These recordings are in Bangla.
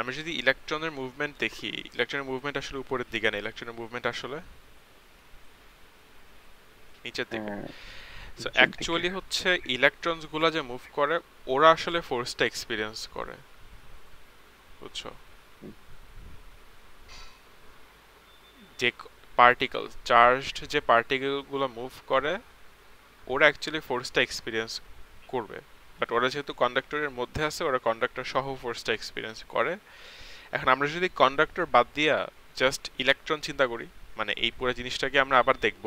আমরা যদি ইলেকট্রনের মুভমেন্ট দেখি, ইলেকট্রনের মুভমেন্ট আসলে উপরের দিকে না, ইলেকট্রনের মুভমেন্ট আসলে নিচের দিকে। হ্যাঁ, সো নিচের দিকে। অ্যাকচুয়ালি হচ্ছে ইলেকট্রনস গুলা যে মুভ করে ওরা আসলে ফোর্সটা এক্সপিরিয়েন্স করে, বুঝছো? হুম, যে পার্টিকেল, চার্জড যে পার্টিকেল গুলো মুভ করে ওরা অ্যাকচুয়ালি ফোর্সটা এক্সপিরিয়েন্স করবে, বাট ওরা যেহেতু কন্ডাক্টরের মধ্যে আছে ওরা কন্ডাক্টর সহ ফোর্সটা এক্সপিরিয়েন্স করে। এখন আমরা যদি কন্ডাক্টর বাদ দিয়া জাস্ট ইলেকট্রন চিন্তা করি, মানে এই পুরো জিনিসটাকে আমরা আবার দেখব,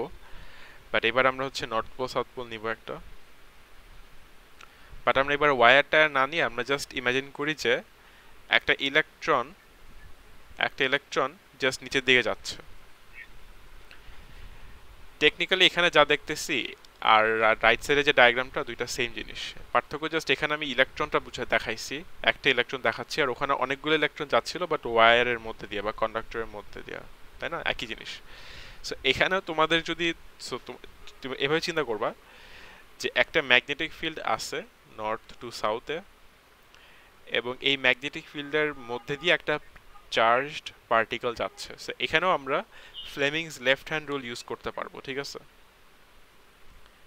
বাট এবার আমরা হচ্ছে নর্থ পোল সাউথ পোল নিব একটা। বাট আমরা এবার ওয়্যারটা না নিয়ে আমরা জাস্ট ইমাজিন করি যে একটা ইলেকট্রন একটা ইলেকট্রন জাস্ট নিচের দিকে যাচ্ছে। টেকনিক্যালি এখানে যা দেখতেছি আর রাইট সাইডে যে ডায়াগ্রামটা দুইটা সেম জিনিস, পার্থক্য জাস্ট এখানে আমি ইলেকট্রনটা বুঝে দেখাইছি, একটা ইলেকট্রন দেখাচ্ছি, আর ওখানে অনেকগুলো ইলেকট্রন যাচ্ছিল বাট ওয়্যারের মধ্যে দিয়ে বা কন্ডাক্টরের মধ্যে দিয়ে, তাই না? একই জিনিস। সো এখানে তোমাদের যদি so তুমি এভাবে চিন্তা করবা যে একটা ম্যাগনেটিক ফিল্ড আছে নর্থ টু সাউথে, এবং এই ম্যাগনেটিক ফিল্ডের মধ্যে দিয়ে একটা চার্জড পার্টিকেল যাচ্ছে। সো এখানেও আমরা Fleming's left hand rule use করতে পারবো, ঠিক আছে?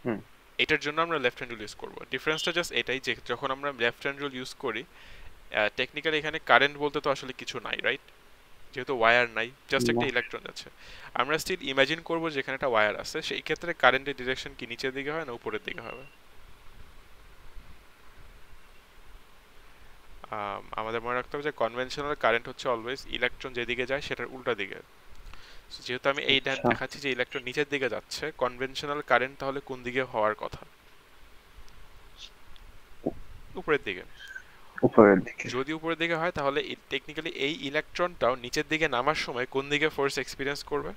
হুম, এটার জন্য আমরা লেফট হ্যান্ড রুল ইউজ করবো। ডিফারেন্সটা জাস্ট এটাই যে যখন আমরা লেফট হ্যান্ড রুল ইউজ করি টেকনিক্যালি এখানে কারেন্ট বলতে তো আসলে কিছু নাই, রাইট? যেহেতু ওয়্যার নাই, জাস্ট না, একটা ইলেকট্রন যাচ্ছে। আমরা স্টিল ইমাজিন করবো যে এখানে একটা ওয়্যার আছে, সেই ক্ষেত্রে কারেন্টের ডিরেকশন কি নিচের দিকে হয় না উপরের দিকে হবে? আমাদের মনে রাখতে হবে যে কনভেনশনাল কারেন্ট হচ্ছে অলওয়েজ ইলেকট্রন যেদিকে যায় সেটার উল্টা দিকে। So, যেহেতু আমি এই আচ্ছা, দেখাচ্ছি যে ইলেকট্রন নিচের দিকে যাচ্ছে, কনভেনশনাল কারেন্ট তাহলে কোন দিকে হওয়ার কথা? উ- উপরের দিকে। উপরের দিকে। যদি উপরের দিকে হয় তাহলে টেকনিক্যালি এই ইলেকট্রনটাও নিচের দিকে নামার সময় কোন দিকে ফোর্স এক্সপিরিয়েন্স করবে?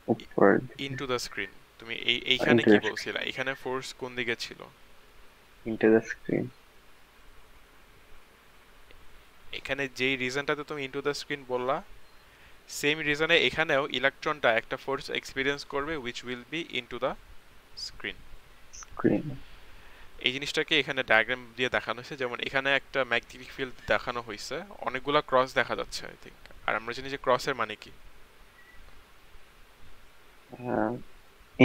উপরের দিকে। Into the screen. তুমি এইখানে ইন্টু কি দ্য বলছিলা, এখানে ফোর্স কোন দিকে ছিল? Into the screen. এখানে যেই রিজনটাতে তুমি ইনটু দ্য স্ক্রিন বললা, সেম রিজনে এখানেও ইলেকট্রনটা একটা ফোর্স এক্সপিরিয়েন্স করবে which will be into the screen. Screen. এই জিনিসটাকে এখানে ডায়াগ্রাম দিয়ে দেখানো হয়েছে, যেমন এখানে একটা ম্যাগনেটিক ফিল্ড দেখানো হয়েছে, অনেকগুলা ক্রস দেখা যাচ্ছে আই থিঙ্ক। আর আমরা জানি যে ক্রসের মানে কি?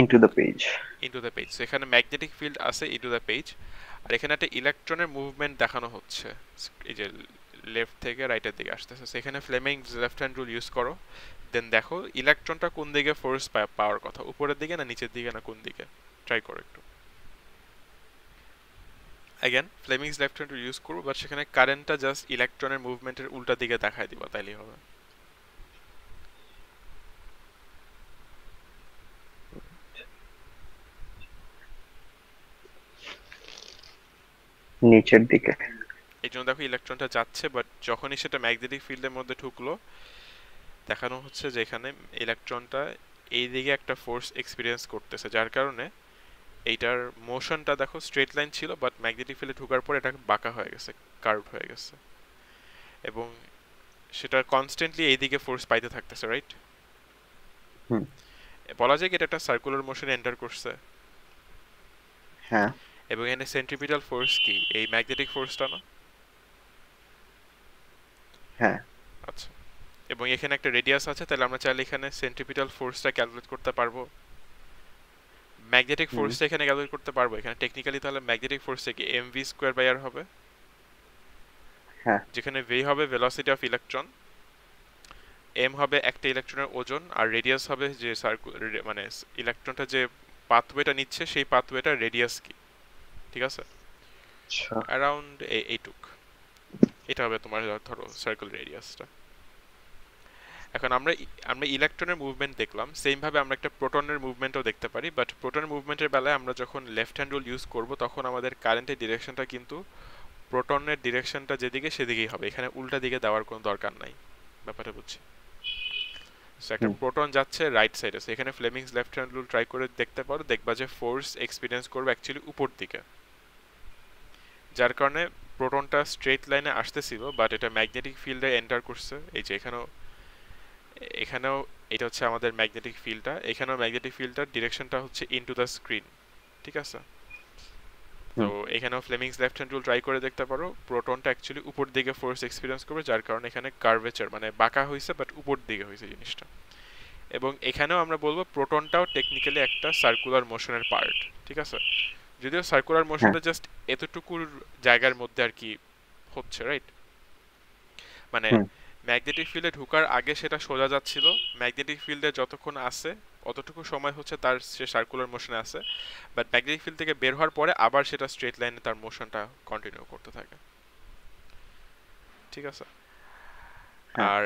Into the page. Into the page. এখানে ম্যাগনেটিক ফিল্ড আছে ইনটু দ্য পেজ, আর এখানে একটা ইলেকট্রনের মুভমেন্ট দেখানো হচ্ছে, এই যে লেফট থেকে রাইটের দিকে আসতেছে। সেখানে Fleming left hand rule use করো, দেন দেখো ইলেকট্রনটা কোন দিকে ফোর্স পাওয়ার কথা, উপরের দিকে না নিচের দিকে না কোন দিকে? ট্রাই করো একটু। Again Fleming's left hand rule use করবো, বাট সেখানে কারেন্টটা জাস্ট ইলেকট্রনের মুভমেন্টের উল্টা দিকে দেখায় দিবা, তাইলেই হবে। নিচের দিকে। এই জন্য দেখো ইলেকট্রনটা যাচ্ছে, বাট যখনই সেটা ম্যাগনেটিক ফিল্ডের মধ্যে ঢুকলো দেখানো হচ্ছে যে এখানে ইলেকট্রনটা এই দিকে একটা ফোর্স এক্সপিরিয়েন্স করতেছে, যার কারণে এইটার মোশনটা দেখো স্ট্রেট লাইন ছিল, বাট ম্যাগনেটিক ফিল্ডে ঢোকার পর এটা বাঁকা হয়ে গেছে, কার্ভ হয়ে গেছে, এবং সেটা কনস্ট্যান্টলি এইদিকে ফোর্স পাইতে থাকতেছে, রাইট? হুম, বলা যায় কি এটা একটা সার্কুলার মোশনে এন্টার করছে। হ্যাঁ, এবং এখানে সেন্ট্রিপিটাল ফোর্স কি এই ম্যাগনেটিক ফোর্সটা না? হ্যাঁ। আচ্ছা, এবং এখানে একটা রেডিয়াস আছে, তাহলে আমরা চাইলে এখানে সেন্ট্রিপিটাল ফোর্সটা ক্যালকুলেট করতে পারবো, ম্যাগনেটিক হুম, ফোর্সটা এখানে ক্যালকুলেট করতে পারবো। এখানে টেকনিক্যালি তাহলে ম্যাগনেটিক ফোর্স থেকে এমভি স্কোয়ার বাই আর হবে, হ্যাঁ, যেখানে ভি হবে ভেলোসিটি অফ ইলেকট্রন, এম হবে একটা ইলেকট্রনের ওজন, আর রেডিয়াস হবে যে মানে ইলেকট্রনটা যে পাথওয়েটা নিচ্ছে সেই পাথওয়েটার রেডিয়াস কি, ঠিক আছে? আচ্ছা। অ্যারাউন্ড এইটুক। এটা হবে তোমার ধরো সার্কেল রেডিয়াসটা। এখন আমরা আমরা ইলেকট্রনের মুভমেন্ট দেখলাম, সেম ভাবে আমরা একটা প্রোটনের মুভমেন্টও দেখতে পারি, বাট প্রোটনের মুভমেন্টের বেলায় আমরা যখন লেফট হ্যান্ড রুল ইউজ করব তখন আমাদের কারেন্টের ডিরেকশনটা কিন্তু প্রোটনের ডিরেকশনটা যেদিকে সেদিকেই হবে, এখানে উল্টা দিকে দেওয়ার কোনো দরকার নাই। ব্যাপারটা বুঝছি? সো একটা হুম, প্রোটন যাচ্ছে রাইট সাইডে, সো এখানে Fleming's left hand rule try করে দেখতে পারো, দেখবা যে ফোর্স এক্সপিরিয়েন্স করবে অ্যাকচুয়ালি উপর দিকে, যার কারণে প্রোটনটা স্ট্রেট লাইনে আসতেছিল, বাট এটা ম্যাগনেটিক ফিল্ডে এন্টার করছে। এই যে এখানেও এখানেও এটা হচ্ছে আমাদের ম্যাগনেটিক ফিল্ডটা, এখানেও ম্যাগনেটিক ফিল্ডটার ডিরেকশনটা হচ্ছে ইনটু দ্য স্ক্রিন, ঠিক আছে? তো হুম এখানেও Fleming's left hand rule try করে দেখতে পারো। প্রোটনটা অ্যাকচুয়ালি উপর দিকে ফোর্স এক্সপিরিয়েন্স করবে, যার কারণে এখানে কার্ভেচার মানে বাঁকা হয়েছে, বাট উপর দিকে হয়েছে জিনিসটা। এবং এখানেও আমরা বলবো প্রোটনটাও টেকনিক্যালি একটা সার্কুলার মোশনের পার্ট, ঠিক আছে? যদিও সার্কুলার হ্যাঁ মোশনটা জাস্ট এতটুকুর জায়গার মধ্যে আর কি হচ্ছে, রাইট? মানে হুম ম্যাগনেটিক ফিল্ডে ঢোকার আগে সেটা সোজা যাচ্ছিল, ম্যাগনেটিক ফিল্ডে যতক্ষণ আছে অতটুকু সময় হচ্ছে তার সে সার্কুলার মোশনে আছে, বাট ম্যাগনেটিক ফিল্ড থেকে বের হওয়ার পরে আবার সেটা স্ট্রেট লাইনে তার মোশনটা কন্টিনিউ করতে থাকে, ঠিক আছে? হ্যাঁ আর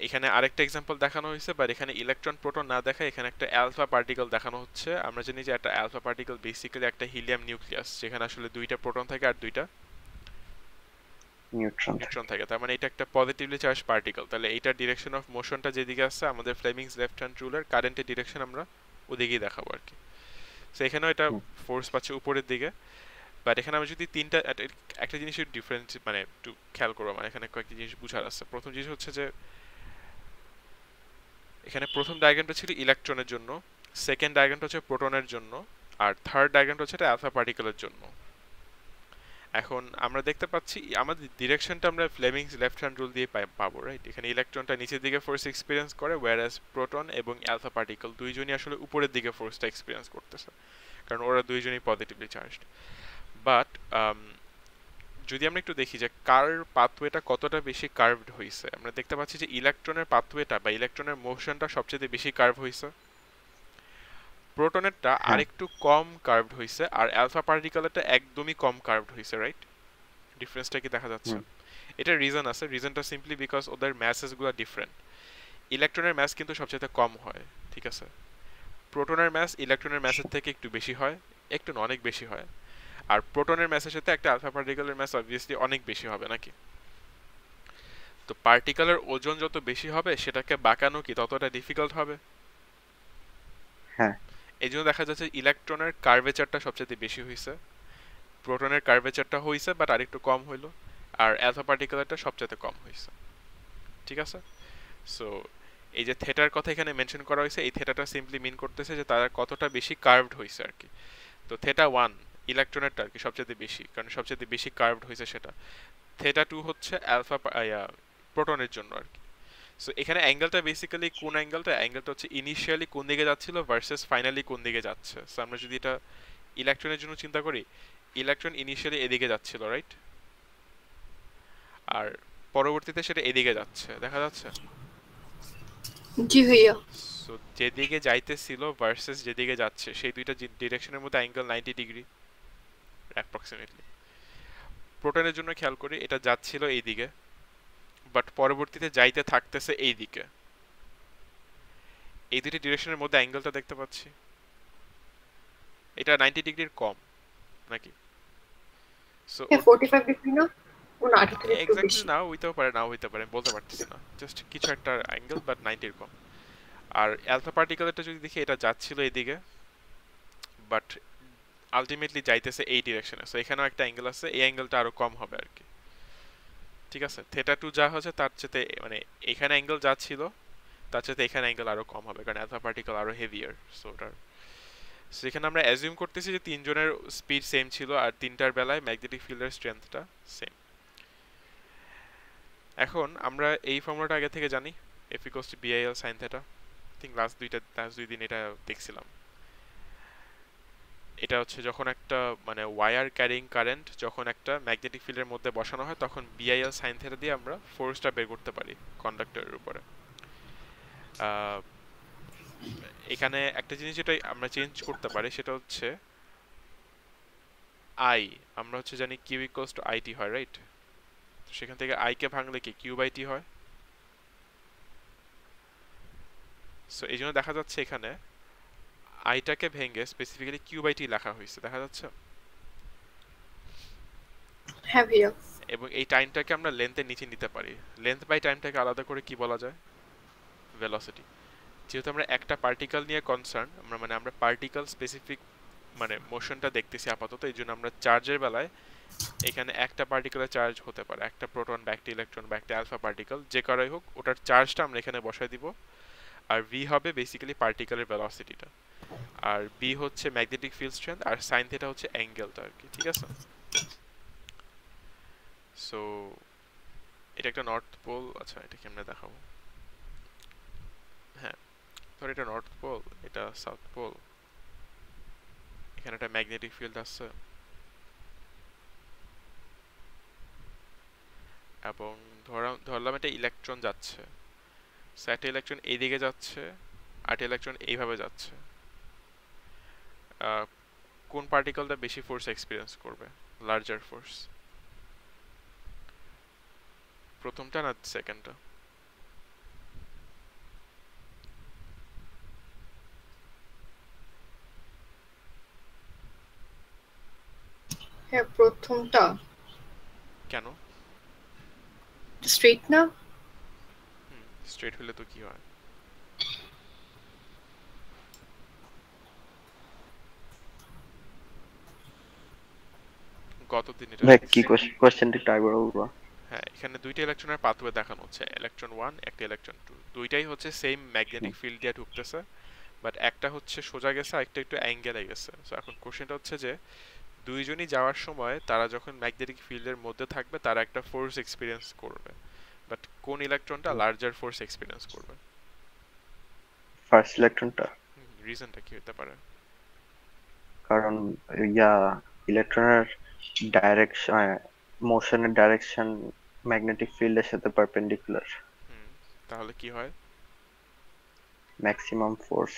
এখানে আরেকটা এক্সাম্পল দেখানো হয়েছে, বাট এখানে ইলেকট্রন প্রোটন না দেখায় এখানে একটা অ্যালফা পার্টিকেল দেখানো হচ্ছে। আমরা জানি যে একটা অ্যালফা পার্টিকেল বেসিক্যালি একটা হিলিয়াম নিউক্লিয়াস, যেখানে আসলে দুইটা প্রোটন থাকে আর দুইটা নিউট্রন নিউট্রন থাকে। থাকে। তার মানে এটা একটা পজিটিভলি চার্জ পার্টিকেল। তাহলে এইটার ডিরেকশন অফ মোশনটা যেদিকে আসছে আমাদের ফ্লেমিংস লেফট হ্যান্ড রুলের কারেন্টের ডিরেকশন আমরা ওদিকেই দেখাবো আর কি। সো এখানেও এটা হুম ফোর্স পাচ্ছে উপরের দিকে, বাট এখানে আমরা যদি তিনটা একটা জিনিসের ডিফারেন্স মানে একটু খেয়াল করবো, মানে এখানে কয়েকটি জিনিস বুঝার আছে। প্রথম জিনিস হচ্ছে যে এখানে প্রথম ডায়াগ্রামটা ছিল ইলেকট্রনের জন্য, সেকেন্ড ডায়াগ্রামটা হচ্ছে প্রোটনের জন্য, আর থার্ড ডায়াগ্রামটা হচ্ছে এটা অ্যালফা পার্টিকেলের জন্য। এখন আমরা দেখতে পাচ্ছি আমাদের ডিরেকশনটা আমরা ফ্লেমিংস লেফট হ্যান্ড রুল দিয়ে পাবো, রাইট? এখানে ইলেকট্রনটা নিচের দিকে ফোর্স এক্সপিরিয়েন্স করে, ওয়্যারাস প্রোটন এবং অ্যালফা পার্টিকেল দুইজনই আসলে উপরের দিকে ফোর্সটা এক্সপিরিয়েন্স করতেছে, কারণ ওরা দুইজনই পজিটিভলি চার্জড। বাট যদি আমরা একটু দেখি যে কার পাথওয়েটা কতটা বেশি কার্ভড হয়েছে, আমরা দেখতে পাচ্ছি যে ইলেকট্রনের পাথওয়েটা বা ইলেকট্রনের মোশনটা সবচেয়ে বেশি কার্ভ হয়েছে, প্রোটনেরটা হ্যাঁ আরেকটু কম কার্ভড হয়েছে, আর অ্যালফা পার্টিকেলেরটা একদমই কম কার্ভড হয়েছে, রাইট? ডিফারেন্সটা কি দেখা যাচ্ছে? হুম এটার রিজন আছে, রিজনটা সিম্পলি বিকজ ওদের ম্যাসেসগুলো ডিফারেন্ট। ইলেকট্রনের ম্যাস কিন্তু সবচেয়ে কম হয়, ঠিক আছে? প্রোটনের ম্যাস ইলেকট্রনের ম্যাসের থেকে একটু বেশি হয়, একটু না অনেক বেশি হয়। আর প্রোটনের ম্যাসের সাথে একটা আলফা পার্টিকেলের ম্যাস অবভিয়াসলি অনেক বেশি হবে নাকি? তো পার্টিকেলের ওজন যত বেশি হবে সেটাকে বাঁকানো কি ততটা ডিফিকাল্ট হবে। হ্যাঁ এই জন্য দেখা যাচ্ছে ইলেকট্রনের কার্ভেচারটা সবচেয়ে বেশি হয়েছে, প্রোটনের কার্ভেচারটা হয়েছে বাট আরেকটু কম হইলো, আর অ্যালফা পার্টিকেলেরটা সবচেয়ে কম হয়েছে, ঠিক আছে? সো এই যে থেটার কথা এখানে মেনশন করা হয়েছে, এই থেটাটা সিম্পলি মিন করতেছে যে তারা কতটা বেশি কার্ভড হয়েছে আর কি। তো থেটা 1 ইলেকট্রনেরটা আর কি সবচেয়ে বেশি, কারণ সবচেয়ে বেশি কার্ভড হয়েছে সেটা। থেটা 2 হচ্ছে অ্যালফা প্রোটনের জন্য আর কি। সো এখানে অ্যাঙ্গেলটা বেসিক্যালি কোন অ্যাঙ্গেলটা, অ্যাঙ্গেলটা হচ্ছে ইনিশিয়ালি কোন দিকে যাচ্ছিল ভার্সেস ফাইনালি কোন দিকে যাচ্ছে। সো আমরা যদি এটা ইলেকট্রনের জন্য চিন্তা করি, ইলেকট্রন ইনিশিয়ালি এদিকে যাচ্ছিল, রাইট? আর পরবর্তীতে সেটা এদিকে যাচ্ছে, দেখা যাচ্ছে? জি ভাইয়া। সো যেদিকে যাইতেছিল ভার্সেস যেদিকে যাচ্ছে সেই দুইটা ডিরেকশনের মধ্যে অ্যাঙ্গেল 90 ডিগ্রি অ্যাপ্রক্সিমেটলি। প্রোটনের জন্য খেয়াল করি, এটা যাচ্ছিল এই দিকে, বাট পরবর্তীতে যাইতে থাকতেছে এই দিকে। এই দুটি ডিরেকশনের মধ্যে অ্যাঙ্গেলটা দেখতে পাচ্ছি, এটা 90 ডিগ্রির কম নাকি? সো 45 ডিগ্রি না, ও না, 80 থেকে একটু এক্স্যাক্টলি বেশি। নাও হইতেও পারে, নাও হইতে পারে, আমি বলতে পারতেছি না, জাস্ট কিছু একটা অ্যাঙ্গেল বাট 90-এর কম। আর অ্যালফা পার্টিকেলটা যদি দেখি, এটা যাচ্ছিল এইদিকে বাট আলটিমেটলি যাইতেছে এই ডিরেকশনে, সো এখানেও একটা অ্যাঙ্গেল আছে, এই অ্যাঙ্গেলটা আরো কম হবে আর কি, ঠিক আছে? থেটা 2 যা হচ্ছে তার চেয়ে মানে এখানে অ্যাঙ্গেল যা ছিল তার চেয়ে এখানে অ্যাঙ্গেল আরো কম হবে, কারণ অ্যালফা পার্টিকেল আরো হেভিয়ার। সো ওটার সো এখানে আমরা অ্যাজিউম করতেছি যে তিনজনের স্পিড সেম ছিল আর তিনটার বেলায় ম্যাগনেটিক ফিল্ডের স্ট্রেংথটা সেম। এখন আমরা এই ফর্মুলাটা আগে থেকে জানি, F equals to BIL sin theta। Think last দুই দিন এটা দেখছিলাম। এটা হচ্ছে যখন একটা মানে ওয়্যার ক্যারিং কারেন্ট যখন একটা ম্যাগনেটিক ফিল্ডের মধ্যে বসানো হয় তখন BIL sin theta দিয়ে আমরা ফোর্সটা বের করতে পারি কন্ডাক্টরের উপরে। এখানে একটা জিনিস যেটা আমরা চেঞ্জ করতে পারি সেটা হচ্ছে আই, আমরা হচ্ছে জানি কিউ ইকুয়ালস টু আইটি হয়, রাইট? তো সেখান থেকে আই কে ভাঙলে কি কিউ বাই টি হয়। সো এই জন্য দেখা যাচ্ছে এখানে আইটাকে ভেঙে স্পেসিফিক্যালি কিউ বাই টি লেখা হয়েছে, দেখা যাচ্ছে? হ্যাঁ ভাইয়া। এবং এই টাইমটাকে আমরা লেন্থের নিচে নিতে পারি, লেন্থ বাই টাইমটাকে আলাদা করে কি বলা যায়? ভেলোসিটি। যেহেতু আমরা একটা পার্টিকেল নিয়ে কনসার্ন, আমরা পার্টিকেল স্পেসিফিক মানে মোশনটা দেখতেছি আপাতত, এই জন্য আমরা চার্জের বেলায় এখানে একটা পার্টিকেলের চার্জ হতে পারে, একটা প্রোটন বা একটা ইলেকট্রন বা একটা অ্যালফা পার্টিকেল, যে কারোই হোক ওটার চার্জটা আমরা এখানে বসায় দিব, আর ভি হবে বেসিক্যালি পার্টিকেলের ভেলোসিটিটা। আর বি হচ্ছে ম্যাগনেটিক ফিল্ড স্ট্রেংথ, আর সাইন থিটা হচ্ছে অ্যাঙ্গেলটা আর কি, ঠিক আছে? সো এটা একটা নর্থ পোল। আচ্ছা, এটা কেমনে দেখাবো? হ্যাঁ, ধর এটা নর্থ পোল, এটা সাউথ পোল, এখানে একটা ম্যাগনেটিক ফিল্ড আছে, এবং ধরলাম একটা ইলেকট্রন যাচ্ছে। সো একটা ইলেকট্রন এইদিকে যাচ্ছে, আর একটা ইলেকট্রন এইভাবে যাচ্ছে। কোন পার্টিকেলটা বেশি ফোর্স এক্সপিরিয়েন্স করবে, লার্জার ফোর্স? প্রথমটা না সেকেন্ডটা? হ্যাঁ, প্রথমটা। কেন? স্ট্রেট না? স্ট্রেট হলে তো কি হয়? গতদিন এটা ভাই কি শিখছি। কোশ্চেনটা একটু আগে বলবো? হ্যাঁ, এখানে দুইটা ইলেকট্রনের পাথওয়ে দেখানো হচ্ছে, ইলেকট্রন 1 একটা ইলেকট্রন 2, দুইটাই হচ্ছে সেম ম্যাগনেটিক ফিল্ড দিয়ে ঢুকতেছে, বাট একটা হচ্ছে সোজা গেছে আর একটা একটু অ্যাঙ্গেলে গেছে। সো এখন কোশ্চেনটা হচ্ছে যে দুইজনই যাওয়ার সময় তারা যখন ম্যাগনেটিক ফিল্ডের মধ্যে থাকবে তারা একটা ফোর্স এক্সপিরিয়েন্স করবে, বাট কোন ইলেকট্রনটা লার্জার ফোর্স এক্সপিরিয়েন্স করবে? ফার্স্ট ইলেকট্রনটা। রিজনটা কি হতে পারে? কারণ ইয়া ইলেকট্রনের ডাইরেকশন, মোশনের ডাইরেকশন ম্যাগনেটিক ফিল্ডের সাথে পারপেন্ডিকুলার। তাহলে কি হয়? ম্যাক্সিমাম ফোর্স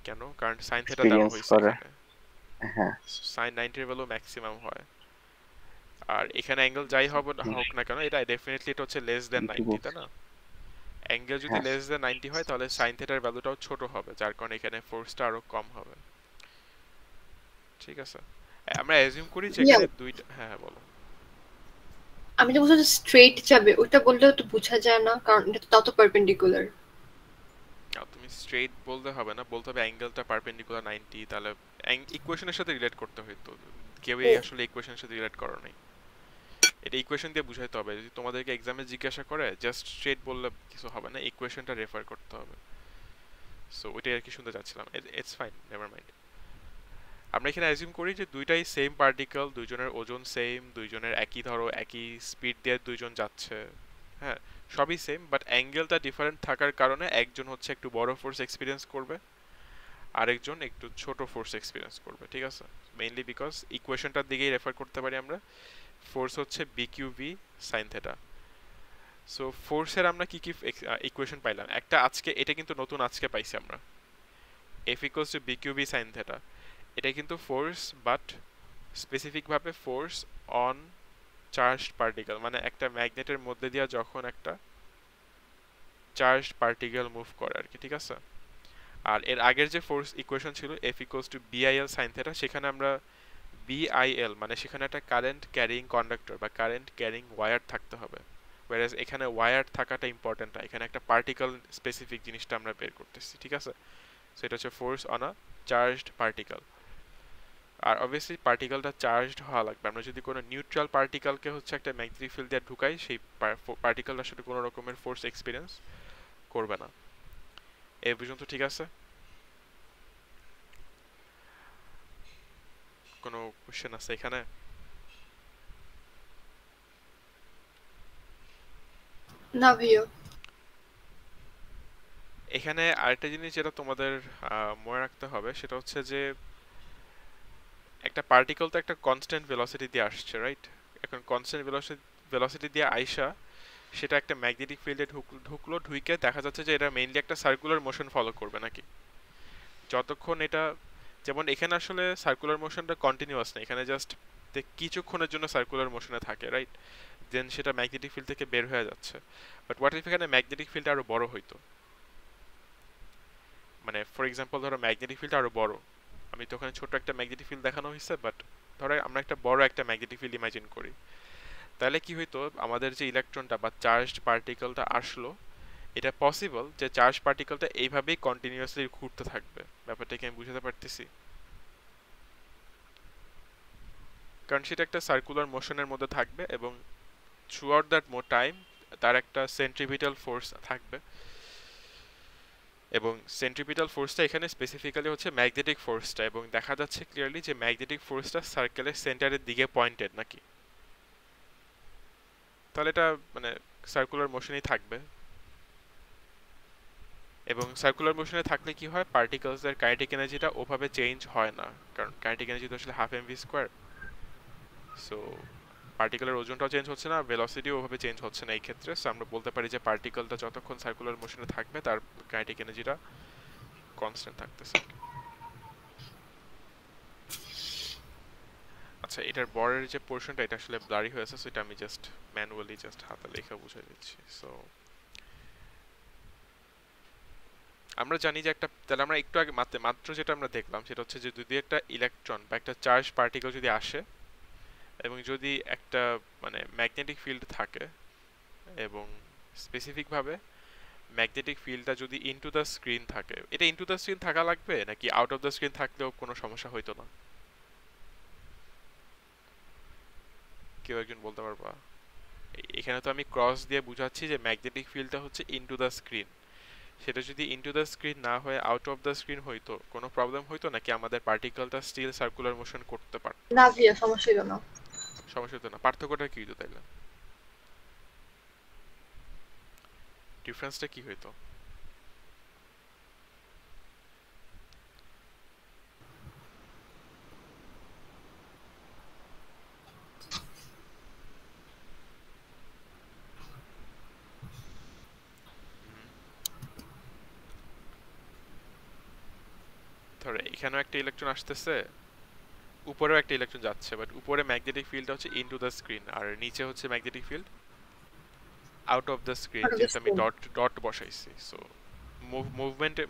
কেন? কারণ সাইন থিটা দেওয়া এক্সপিরিয়েন্স হয়েছে করে। এখানে, হ্যাঁ, সাইন 90 এর ভ্যালু ম্যাক্সিমাম হয়। আর এখানে অ্যাঙ্গেল যাই হোক না কেন, এটা ডেফিনেটলি এটা হচ্ছে লেস দেন 90, তাই না? অ্যাঙ্গেল যদি হ্যাঁ, লেস দেন 90 হয় তাহলে সাইন থিটার ভ্যালুটাও ছোট হবে, যার কারণে এখানে ফোর্সটা আরো কম হবে, ঠিক আছে? আমরা অ্যাজিউম করি যে ইয়া, এখানে দুইটা, হ্যাঁ হ্যাঁ বলো। আমি যে বলছি স্ট্রেট যাবে, ওটা বললেও তো বোঝা যায় না, কারণ এটা তো তাও তো পারপেন্ডিকুলার। তুমি স্ট্রেট বলতে হবে না, বলতে হবে অ্যাঙ্গেলটা পারপেন্ডিকুলার 90, তাহলে ইকুয়েশনের সাথে রিলেট করতে হইতো। কেউই আসলে ইকুয়েশনের সাথে রিলেট করো নাই, এটা ইকুয়েশন দিয়ে বুঝাইতে হবে। যদি তোমাদেরকে এক্সামে জিজ্ঞাসা করে জাস্ট স্ট্রেট বললে কিছু হবে না, ইকুয়েশনটা রেফার করতে হবে। সো ওইটাই আর কি শুনতে চাচ্ছিলাম। It's fine, never mind. আমরা এখানে অ্যাজিউম করি যে দুইটাই সেম পার্টিকেল, দুইজনের ওজন সেম, দুইজনের একই ধরো একই স্পিড দিয়ে দুইজন যাচ্ছে, হ্যাঁ, সবই সেম, বাট অ্যাঙ্গেলটা ডিফারেন্ট থাকার কারণে একজন হচ্ছে একটু বড় ফোর্স এক্সপিরিয়েন্স করবে, আরেকজন একটু ছোট ফোর্স এক্সপিরিয়েন্স করবে, ঠিক আছে? মেইনলি বিকজ ইকুয়েশনটার দিকেই রেফার করতে পারি আমরা। ফোর্স হচ্ছে বিকিউভি সাইন থেটা। সো ফোর্সের আমরা কি কি ইকুয়েশন পাইলাম? একটা আজকে, এটা কিন্তু নতুন আজকে পাইছি আমরা, F equals to BQV sine theta. এটা কিন্তু ফোর্স, বাট স্পেসিফিকভাবে ফোর্স অন চার্জড পার্টিকেল, মানে একটা ম্যাগনেটের মধ্যে দিয়ে যখন একটা চার্জড পার্টিকেল মুভ করে আর কি, ঠিক আছে? আর এর আগের যে ফোর্স ইকুয়েশন ছিল F equals to BIL sine theta, সেখানে আমরা বিআইএল মানে সেখানে একটা কারেন্ট ক্যারিং কন্ডাক্টর বা কারেন্ট ক্যারিং ওয়্যার থাকতে হবে, whereas এখানে ওয়্যার থাকাটা ইম্পর্টেন্ট না, এখানে একটা পার্টিকেল স্পেসিফিক জিনিসটা আমরা বের করতেছি, ঠিক আছে? সো এটা হচ্ছে force on a charged particle. আর অবভিয়াসলি পার্টিকেলটা চার্জড হওয়া লাগবে। আমরা যদি কোনো নিউট্রাল পার্টিকেলকে হচ্ছে একটা ম্যাগনেটিক ফিল্ড দিয়ে ঢুকাই, সেই পার্টিকেলটার সাথে কোনো রকমের ফোর্স এক্সপিরিয়েন্স করবে না। এই পর্যন্ত ঠিক আছে? কোনো কোশ্চেন আছে এখানে? না ভাইয়া। এখানে আরেকটা জিনিস যেটা তোমাদের মনে রাখতে হবে সেটা হচ্ছে যে একটা পার্টিকেল তো একটা কনস্ট্যান্ট ভেলোসিটি দিয়ে আসছে, রাইট? এখন কনস্ট্যান্ট ভেলোসিটি দিয়ে আইসা সেটা একটা ম্যাগনেটিক ফিল্ডে ঢুকলো, ঢুকে দেখা যাচ্ছে যে এটা মেইনলি একটা সার্কুলার মোশন ফলো করবে নাকি, যতক্ষণ এটা, যেমন এখানে আসলে সার্কুলার মোশনটা কন্টিনিউয়াস না, এখানে জাস্ট কিছুক্ষণের জন্য সার্কুলার মোশনে থাকে, রাইট? দেন সেটা ম্যাগনেটিক ফিল্ড থেকে বের হয়ে যাচ্ছে। বাট হোয়াট ইফ এখানে ম্যাগনেটিক ফিল্ড আরো বড় হইতো, মানে ফর এক্সাম্পল ধরো ম্যাগনেটিক ফিল্ড আরো বড়, আমি তো ওখানে ছোট একটা ম্যাগনেটিক ফিল্ড দেখানো হয়েছে, বাট ধরো আমরা একটা বড় একটা ম্যাগনেটিক ফিল্ড ইমাজিন করি, তাহলে কি হইতো, আমাদের যে ইলেকট্রনটা বা চার্জড পার্টিকেলটা আসলো, এটা পসিবল যে চার্জ পার্টিকেলটা এইভাবেই কন্টিনিউয়াসলি ঘুরতে থাকবে। ব্যাপারটা কি আমি বুঝাতে পারতেছি? কারণ সেটা একটা সার্কুলার মোশনের মধ্যে থাকবে এবং থ্রুআউট দ্যাট টাইম তার একটা সেন্ট্রিপিটাল ফোর্স থাকবে। এবং সেন্ট্রিপিটাল ফোর্সটা এখানে স্পেসিফিক্যালি হচ্ছে ম্যাগনেটিক ফোর্সটা, এবং দেখা যাচ্ছে ক্লিয়ারলি যে ম্যাগনেটিক ফোর্সটা সার্কেলের সেন্টারের দিকে পয়েন্টেড নাকি, তাহলে এটা মানে সার্কুলার মোশনেই থাকবে। এবং সার্কুলার মোশনে থাকলে কি হয়, পার্টিকেলসের কাইনেটিক এনার্জিটা ওভাবে চেঞ্জ হয় না, কারণ কাইনেটিক এনার্জি তো আসলে হাফ এমভি স্কোয়ার। সো পার্টিকেলের ওজনটাও চেঞ্জ হচ্ছে না, ভেলোসিটিও ওভাবে চেঞ্জ হচ্ছে না এই ক্ষেত্রে। সো আমরা বলতে পারি যে পার্টিকেলটা যতক্ষণ সার্কুলার মোশনে থাকবে তার কাইনেটিক এনার্জিটা কনস্ট্যান্ট থাকতেছে। আচ্ছা, এটার বরের যে পোর্শনটা এটা আসলে ব্লারি হয়েছে, সো এটা আমি জাস্ট ম্যানুয়ালি জাস্ট হাতে লেখা বুঝিয়ে দিচ্ছি। সো আমরা জানি যে একটা, তাহলে আমরা একটু আগে মাত্র যেটা আমরা দেখলাম সেটা হচ্ছে যে যদি একটা ইলেকট্রন বা একটা চার্জ পার্টিকেল যদি আসে এবং যদি একটা মানে ম্যাগনেটিক ফিল্ড থাকে, এবং স্পেসিফিকভাবে ম্যাগনেটিক ফিল্ডটা যদি ইনটু দ্য স্ক্রিন থাকে, এটা ইনটু দ্য স্ক্রিন থাকা লাগবে নাকি আউট অফ দ্য স্ক্রিন থাকলেও কোনো সমস্যা হইতো না? কেউ একজন বলতে পারবা? এখানে তো আমি ক্রস দিয়ে বুঝাচ্ছি যে ম্যাগনেটিক ফিল্ডটা হচ্ছে ইনটু দ্য স্ক্রিন, সেটা যদি ইনটু দ্য স্ক্রিন না হয়ে আউট অফ দ্য স্ক্রিন হইতো, কোনো প্রবলেম হইতো নাকি আমাদের পার্টিকেলটা স্টিল সার্কুলার মোশন করতে পারত? না ভাইয়া, সমস্যা হলো না। সমস্যা হতো না। পার্থক্যটা কি হইতো তাইলে? ডিফারেন্সটা কি হইতো? ধরো এখানেও একটা ইলেকট্রন আসতেছে, উপরেও একটা ইলেকট্রন যাচ্ছে, বাট উপরে ম্যাগনেটিক ফিল্ডটা হচ্ছে ইনটু দ্য স্ক্রিন আর নিচে হচ্ছে magnetic field out of the screen, যেহেতু আমি ডট ডট বসাইছি। সো মুভমেন্টে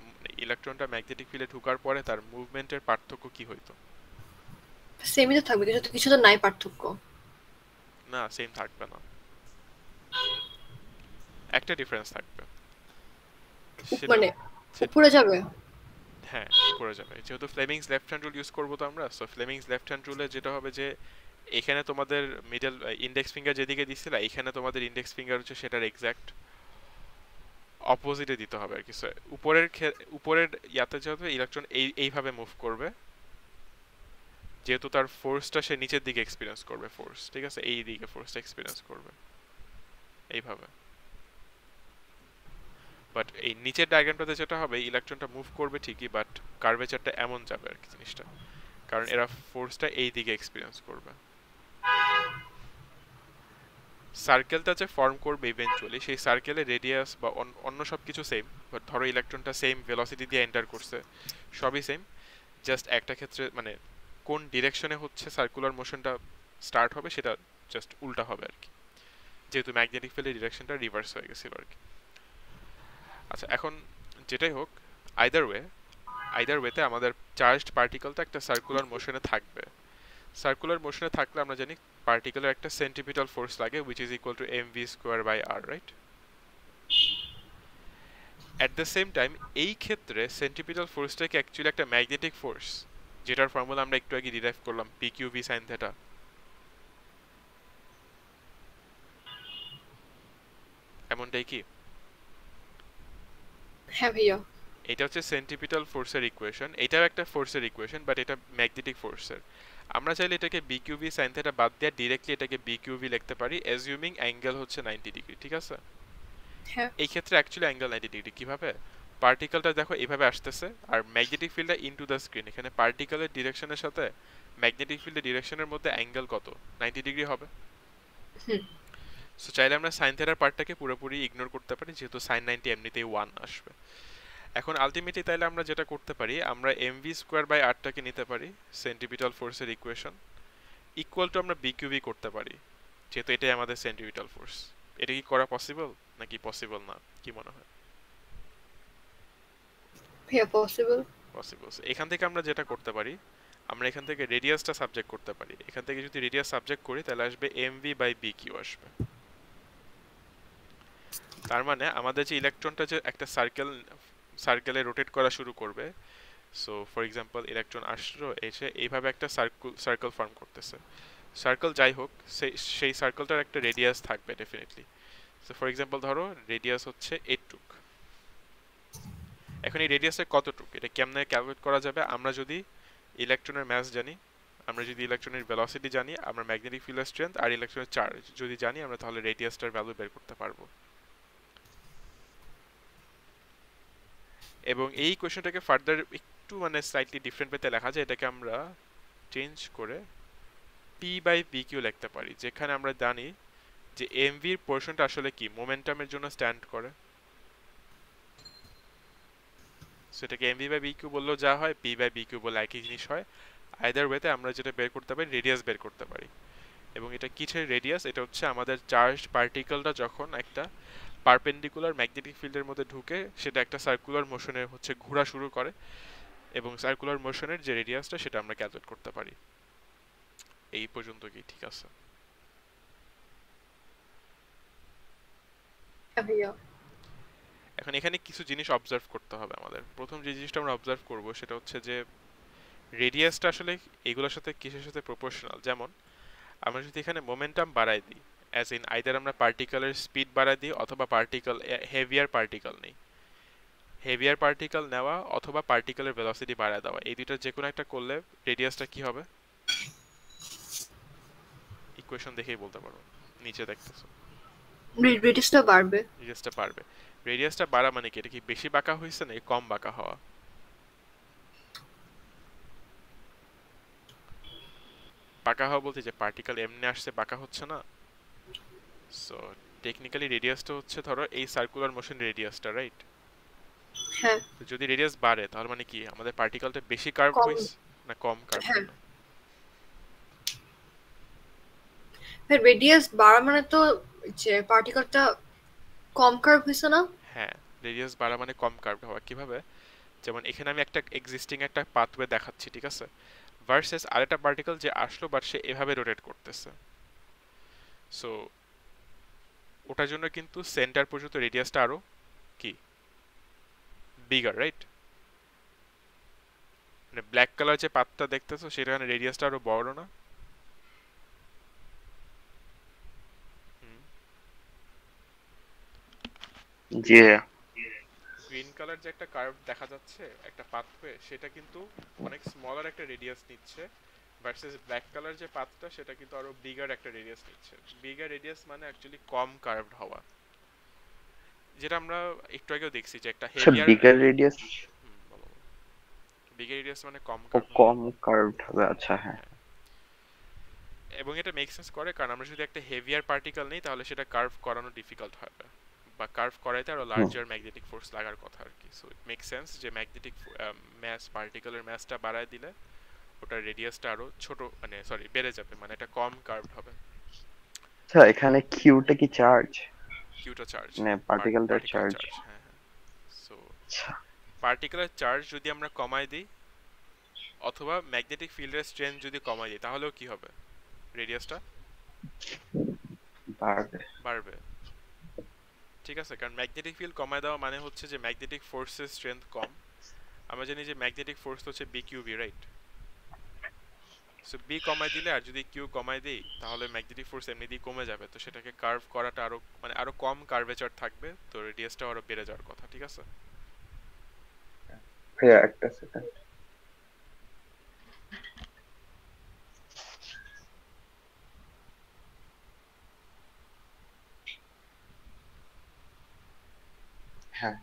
ইলেকট্রনটা ম্যাগনেটিক ফিল্ডে ঢোকার পরে তার মুভমেন্টের পার্থক্য কি হইতো? সেমই তো থাকবে, কিছু তো নাই পার্থক্য। না, সেম থাকবে না, একটা ডিফারেন্স থাকবে। সেটা মানে উপরে যাবে। হ্যাঁ, উপরে যাবে। যেহেতু Fleming's left hand rule use করবো তো আমরা, সো ফ্লেমিংস লেফট হ্যান্ড রুলে যেটা হবে যে এখানে তোমাদের মিডল ইন্ডেক্স ফিঙ্গার যেদিকে দিছিল, এখানে তোমাদের ইন্ডেক্স ফিঙ্গার হচ্ছে সেটার এক্সাক্ট অপোজিটে দিতে হবে আর কি। উপরের ইয়াতে যেহেতু ইলেকট্রন এইভাবে মুভ করবে, যেহেতু তার ফোর্সটা সে নিচের দিকে এক্সপিরিয়েন্স করবে, ফোর্স ঠিক আছে, এই দিকে ফোর্সটা এক্সপিরিয়েন্স করবে এইভাবে। বাট এই নিচের ডায়াগ্রামটাতে যেটা হবে, ইলেকট্রনটা মুভ করবে ঠিকই, বাট কার্ভেচারটা এমন যাবে আর কি জিনিসটা, কারণ এরা ফোর্সটা এই দিকে এক্সপিরিয়েন্স করবে। সার্কেলটা যে ফর্ম করবে ইভেন্চুয়ালি, সেই সার্কেলের রেডিয়াস বা অন্য সব কিছু সেম, বাট ধরো ইলেকট্রনটা সেম ভেলোসিটি দিয়ে এন্টার করছে, সবই সেম, জাস্ট একটা ক্ষেত্রে মানে কোন ডিরেকশনে হচ্ছে সার্কুলার মোশনটা স্টার্ট হবে সেটা জাস্ট উল্টা হবে আর কি, যেহেতু ম্যাগনেটিক ফিল্ডের ডিরেকশনটা রিভার্স হয়ে গেছিল আর কি। আচ্ছা, এখন যেটাই হোক, আইদার ওয়েতে আমাদের চার্জড পার্টিকেলটা একটা সার্কুলার মোশনে থাকবে। সার্কুলার মোশনে থাকলে আমরা জানি পার্টিকেলের একটা সেন্ট্রিপিটাল ফোর্স লাগে, which is equal to mv square by r, right? At the same time এই ক্ষেত্রে সেন্ট্রিপিটাল ফোর্সটাকে অ্যাকচুয়ালি একটা ম্যাগনেটিক ফোর্স, যেটার ফর্মুলা আমরা একটু আগে ডিরাইভ করলাম, pqv sin theta। এমনটাই কি? হ্যাঁ ভাইয়া। এটা হচ্ছে সেন্ট্রিপিটাল ফোর্সের ইকুয়েশন, এটাও একটা ফোর্সের ইকুয়েশন, বাট এটা ম্যাগনেটিক ফোর্সের। আমরা চাইলে এটাকে বিকিউভি সাইন থিটা বাদ দিয়ে ডিরেক্টলি এটাকে বিকিউভি লিখতে পারি, অ্যাজিউমিং অ্যাঙ্গেল হচ্ছে 90 ডিগ্রি, ঠিক আছে? হ্যাঁ। এই ক্ষেত্রে অ্যাকচুয়ালি অ্যাঙ্গেল 90 ডিগ্রি কিভাবে? পার্টিকেলটা দেখো এইভাবে আসতেছে, আর ম্যাগনেটিক ফিল্ডটা ইনটু দ্য স্ক্রিন, এখানে পার্টিকেলের ডিরেকশনের সাথে ম্যাগনেটিক ফিল্ডের ডিরেকশনের মধ্যে অ্যাঙ্গেল কত? 90 ডিগ্রি হবে। সো চাইলে আমরা সাইন থিটার পার্টটাকে পুরোপুরি ইগনোর করতে পারি, যেহেতু সাইন 90 এমনিতেই 1 আসবে। এখন আলটিমেটলি তাইলে আমরা যেটা করতে পারি, আমরা mv স্কোয়ার বাই আরটাকে নিতে পারি সেন্ট্রিপিটাল ফোর্সের ইকুয়েশন, ইকুয়াল টু আমরা বিকিউভি করতে পারি, যেহেতু এটাই আমাদের সেন্ট্রিপিটাল ফোর্স। এটা কি করা পসিবল নাকি পসিবল না, কি মনে হয়? ভাইয়া পসিবল। পসিবল। এখান থেকে আমরা যেটা করতে পারি, আমরা এখান থেকে রেডিয়াসটা সাবজেক্ট করতে পারি। এখান থেকে যদি রেডিয়াস সাবজেক্ট করি তাহলে আসবে mv বাই bq আসবে। তার মানে আমাদের যে ইলেকট্রনটা যে একটা সার্কেলে রোটেট করা শুরু করবে, সো ফর এক্সাম্পল ইলেকট্রন আসলো, এসে এইভাবে একটা সার্কেল ফর্ম করতেছে। সার্কেল যাই হোক, সেই সার্কেলটার একটা রেডিয়াস থাকবে ডেফিনেটলি। সো ফর এক্সাম্পল ধরো রেডিয়াস হচ্ছে এইটুক, এখন এই রেডিয়াসটা কতটুকু এটা কেমনে ক্যালকুলেট করা যাবে? আমরা যদি ইলেকট্রনের মাস জানি, আমরা যদি ইলেকট্রনের ভেলোসিটি জানি, আমরা ম্যাগনেটিক ফিল্ডের স্ট্রেংথ আর ইলেকট্রনের চার্জ যদি জানি, আমরা তাহলে রেডিয়াসটার ভ্যালু বের করতে পারবো। এবং এই কোয়েশ্চনটাকে ফার্দার একটু মানে স্লাইটলি ডিফারেন্ট পেতে লেখা যায়, এটাকে আমরা চেঞ্জ করে পি বাই পি কিউ লিখতে পারি, যেখানে আমরা জানি যে এমভি এর পোরশনটা আসলে কি মোমেন্টামের জন্য স্ট্যান্ড করে। সেটাকে এমভি বাই বিকিউ বললেও যা হয়, পি বাই বিকিউ বলে একই জিনিস হয়। আইদার ওয়েতে আমরা যেটা বের করতে পারি রেডিয়াস বের করতে পারি। এবং এটা কিসের রেডিয়াস? এটা হচ্ছে আমাদের চার্জড পার্টিকেলটা যখন একটা পারপেন্ডিকুলার ম্যাগনেটিক ফিল্ডের মধ্যে ঢুকে সেটা একটা সার্কুলার মোশনে হচ্ছে ঘোরা শুরু করে, এবং সার্কুলার মোশনের যে রেডিয়াসটা সেটা আমরা ক্যালকুলেট করতে পারি। এই পর্যন্ত কি ঠিক আছে? হ্যাঁ ভাইয়া। এখন এখানে কিছু জিনিস অবজার্ভ করতে হবে আমাদের। প্রথম যে জিনিসটা আমরা অবজার্ভ করব সেটা হচ্ছে যে রেডিয়াসটা আসলে এগুলোর সাথে কিসের সাথে প্রপোর্শনাল। যেমন আমরা যদি এখানে মোমেন্টাম বাড়াই দিই, অ্যাজ ইন আইদার আমরা পার্টিকেলের স্পিড বাড়াই দিই অথবা পার্টিকেল হেভিয়ার পার্টিকেল নেই, হেভিয়ার পার্টিকেল নেওয়া অথবা পার্টিকেলের ভেলোসিটি বাড়ায় দেওয়া, এই দুইটার যে কোনো একটা করলে রেডিয়াসটা কি হবে? ইকুয়েশন দেখেই বলতে পারবো, নিচে দেখতেছো রেডিয়াসটা বাড়বে। রেডিয়াসটা বাড়বে। রেডিয়াসটা বাড়া মানে কি? এটা কি বেশি বাঁকা হয়েছে নাকি কম বাঁকা হওয়া? বাঁকা হওয়া বলতে যে পার্টিকেল এমনি আসছে বাঁকা হচ্ছে না। সো টেকনিক্যালি রেডিয়াসটা হচ্ছে ধরো এই সার্কুলার মোশন রেডিয়াসটা, রাইট? হ্যাঁ। তো যদি রেডিয়াস বাড়ে তাহলে মানে কি আমাদের পার্টিকেলটা বেশি কার্ভ কম। হইছে না কম কার্ভ হ্যাঁ। হলো? রেডিয়াস বাড়া মানে তো যে পার্টিকেলটা কম কার্ভ হইছে না? হ্যাঁ, রেডিয়াস বাড়া মানে কম কার্ভ হওয়া। কিভাবে? যেমন এখানে আমি একটা এক্সিস্টিং একটা পাথওয়ে দেখাচ্ছি, ঠিক আছে, ভার্সেস আরেকটা পার্টিকেল যে আসলো বাট সে এভাবে রোটেট করতেছে। সো ওটার জন্য কিন্তু সেন্টার পর্যন্ত রেডিয়াসটা আরো কি বিগার, রাইট? মানে ব্ল্যাক কালার যে পাতটা দেখতেছো সেখানে রেডিয়াসটা আরো বড় না? জি। গ্রিন কালার যে একটা কার্ভ দেখা যাচ্ছে একটা পাথওয়ে, সেটা কিন্তু অনেক স্মলার একটা রেডিয়াস নিচ্ছে, ভার্সেস ব্ল্যাক কালার যে পাথটা সেটা কিন্তু আরো বিগার একটা রেডিয়াস নিচ্ছে। বিগার রেডিয়াস মানে অ্যাকচুয়ালি কম কার্ভড হওয়া, যেটা আমরা একটু আগেও দেখছি যে একটা heavier bigger radius bigger radius মানে কম ও কার্ভ। কম কার্ভড হবে, আচ্ছা হ্যাঁ। এবং এটা মেক সেন্স করে কারণ আমরা যদি একটা হেভিয়ার পার্টিকেল নেই তাহলে সেটা কার্ভ করানো ডিফিকাল্ট হবে, বা কার্ভ করাইতে আরো লার্জার ম্যাগনেটিক ফোর্স লাগার কথা আর কি। সো ইট মেক সেন্স যে ম্যাগনেটিক ম্যাস পার্টিকেলের ম্যাসটা বাড়ায় দিলে ওটার রেডিয়াসটা আরো ছোট মানে সরি বেড়ে যাবে, মানে এটা কম কার্ভড হবে। আচ্ছা, এখানে কিউটা কি চার্জ? কিউটা চার্জ, মানে পার্টিকেলটার পার্টিকেল চার্জ। চার্জ, হ্যাঁ হ্যাঁ। সো আচ্ছা, পার্টিকেলের চার্জ যদি আমরা কমাই দিই অথবা ম্যাগনেটিক ফিল্ডের স্ট্রেংথ যদি কমাই দিই তাহলেও কি হবে? রেডিয়াসটা বাড়বে। বাড়বে, ঠিক আছে। কারণ ম্যাগনেটিক ফিল্ড কমায় দেওয়া মানে হচ্ছে যে ম্যাগনেটিক ফোর্সের স্ট্রেংথ কম। আমরা জানি যে ম্যাগনেটিক ফোর্স হচ্ছে B Q B, right? So B কমাই দিলে আর যদি কিউ কমাই দেই তাহলে ম্যাগনেটিক ফোর্স এমনিতেই কমে যাবে, তো সেটাকে কার্ভ করাটা আরো মানে আরো কম কার্ভেচার থাকবে, তো রেডিয়াসটা আরো বেড়ে যাওয়ার কথা, ঠিক আছে। ভাইয়া একটা সেকেন্ড। হ্যাঁ।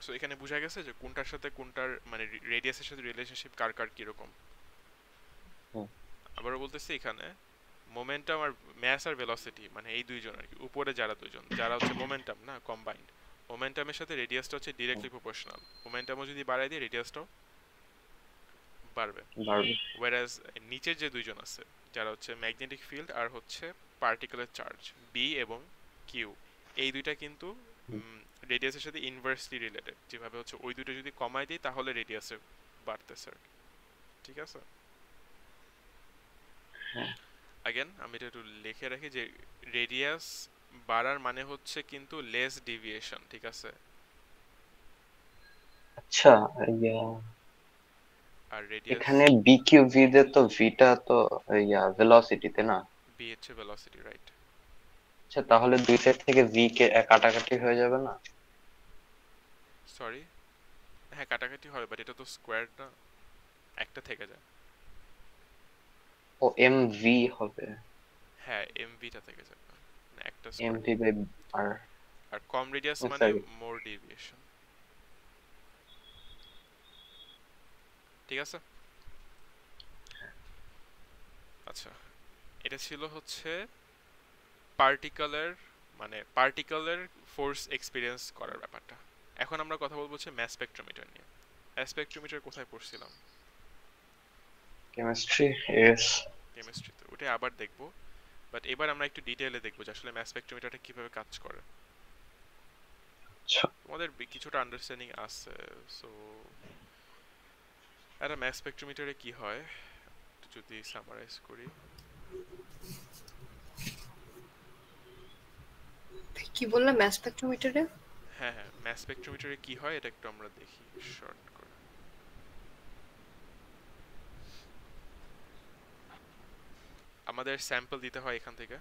সো এখানে বোঝা গেছে যে কোনটার সাথে কোনটার মানে রেডিয়াসের সাথে রিলেশনশিপ কার কার কিরকম। আবারও বলতেছি, এখানে মোমেন্টাম আর ম্যাস আর ভেলোসিটি মানে এই দুইজন আর কি, উপরে যারা দুইজন যারা হচ্ছে মোমেন্টাম না কম্বাইন্ড, মোমেন্টামের সাথে রেডিয়াসটা হচ্ছে ডিরেক্টলি প্রপোর্শনাল। মোমেন্টামও যদি বাড়ায় দিয়ে রেডিয়াসটাও বাড়বে। ওয়্যারাজ নিচের যে দুইজন আছে যারা হচ্ছে ম্যাগনেটিক ফিল্ড আর হচ্ছে পার্টিকুলার চার্জ বি এবং কিউ, এই দুইটা কিন্তু রেডিয়াসের সাথে ইনভার্সলি রিলেটেড, যেভাবে হচ্ছে ওই দুটো যদি কমাই দিই তাহলে রেডিয়াসে বাড়তেছে, ঠিক আছে। अगेन আমি এটা একটু লিখে রাখি যে রেডিয়াস বাড়ার মানে হচ্ছে কিন্তু লেস ডেভিয়েশন, ঠিক আছে। আচ্ছা, আর রেডিয়াস এখানে বি কিউ ভি তে তো ভিটা তো ভেলোসিটিতে না, বি হচ্ছে ভেলোসিটি, রাইট। আচ্ছা তাহলে দুই সাইড থেকে ভি কে কাটাকাটি হয়ে যাবে না? সরি হ্যাঁ কাটাকাটি হবে, বাট এটা তো স্কোয়ার না, একটা থেকে যায়। ও এমভি হবে, হ্যাঁ এমভিটা থেকে যাবে, না একটা স্কোয়ার। MV by R. আর কম রেডিয়াস মানে সরি, মোর ডেভিয়েশন। ঠিক আছে। আচ্ছা, এটা ছিল হচ্ছে পার্টিকলের, মানে পার্টিকলের ফোর্স এক্সপিরিয়েন্স করার ব্যাপারটা। এখন আমরা কথা বলবো হচ্ছে ম্যাস স্পেকট্রোমিটার নিয়ে। ম্যাস স্পেকট্রোমিটার কোথায় পড়ছিলাম? Chemistry, yes. কেমিস্ট্রিতে, ওটা আবার দেখবো। বাট এবার আমরা একটু ডিটেইলে দেখবো যে আসলে ম্যাস স্পেকট্রোমিটারটা কিভাবে কাজ করে। আচ্ছা, তোমাদের কিছুটা আন্ডারস্ট্যান্ডিং আছে। সো একটা ম্যাস স্পেকট্রোমিটারে কি হয় একটু যদি সামারাইজ করি। কি বললাম ম্যাস স্পেক্ট্রোমিটারে? হ্যাঁ হ্যাঁ, ম্যাস স্পেকট্রোমিটারে কি হয় এটা একটু আমরা দেখি শর্ট করে। আমাদের স্যাম্পল দিতে হয় এখান থেকে।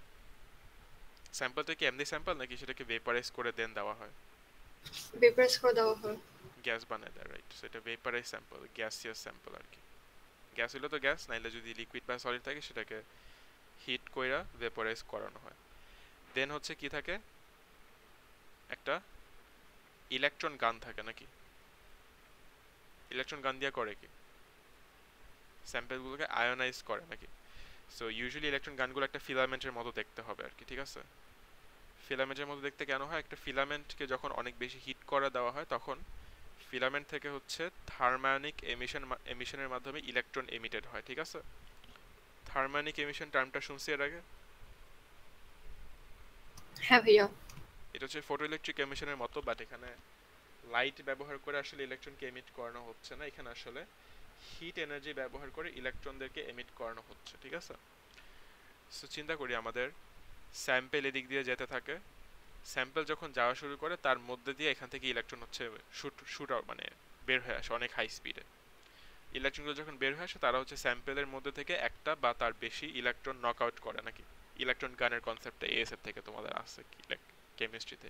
স্যাম্পলটা কি এমনি স্যাম্পল নাকি সেটাকে ভেপারাইজ করে দেন দেওয়া হয়? পেপারস করে দেওয়া হয়। গ্যাস বানায় দেয়, রাইট। সো এটা ভেপারাইজ স্যাম্পল, গ্যাসিয়াস স্যাম্পল আর কি। গ্যাস হইলে তো গ্যাস, নাইলে যদি লিকুইড বা সলিড থাকে সেটাকে হিট কইরা ভেপারাইজ করানো হয়। দেন হচ্ছে কি থাকে, একটা ইলেকট্রন গান থাকে নাকি? ইলেকট্রন গান দিয়া করে কি? স্যাম্পলগুলোকে আয়োনাইজ করে নাকি? সো ইউজুয়ালি ইলেকট্রন গানগুলো একটা ফিলামেন্টের মতো দেখতে হবে আর কি, ঠিক আছে? ফিলামেন্টের মতো দেখতে কেন হয়? একটা ফিলামেন্টকে যখন অনেক বেশি হিট করা দেওয়া হয় তখন ফিলামেন্ট থেকে হচ্ছে থার্মানিক এমিশনের মাধ্যমে ইলেকট্রন এমিটেড হয়, ঠিক আছে? থার্মানিক এমিশন টার্মটা শুনছি এর আগে? হ্যাঁ ভাইয়া। এটা হচ্ছে ফটোইলেকট্রিক এমিশনের মতো, বাট এখানে লাইট ব্যবহার করে আসলে ইলেকট্রনকে এমিট করানো হচ্ছে না, এখানে আসলে হিট এনার্জি ব্যবহার করে ইলেকট্রনদেরকে এমিট করানো হচ্ছে, ঠিক আছে? সো চিন্তা করি আমাদের স্যাম্পেল এদিক দিয়ে যেতে থাকে। স্যাম্পল যখন যাওয়া শুরু করে তার মধ্যে দিয়ে এখান থেকে ইলেকট্রন হচ্ছে শুট আউট, মানে বের হয়ে আসে অনেক হাই স্পিডে। ইলেকট্রনগুলো যখন বের হয়ে আসে তারা হচ্ছে স্যাম্পেলের মধ্যে থেকে একটা বা তার বেশি ইলেকট্রন নক আউট করে নাকি? ইলেকট্রন গানের কনসেপ্টটা এএসএফ থেকে তোমাদের আছে কি কেমিস্ট্রিতে।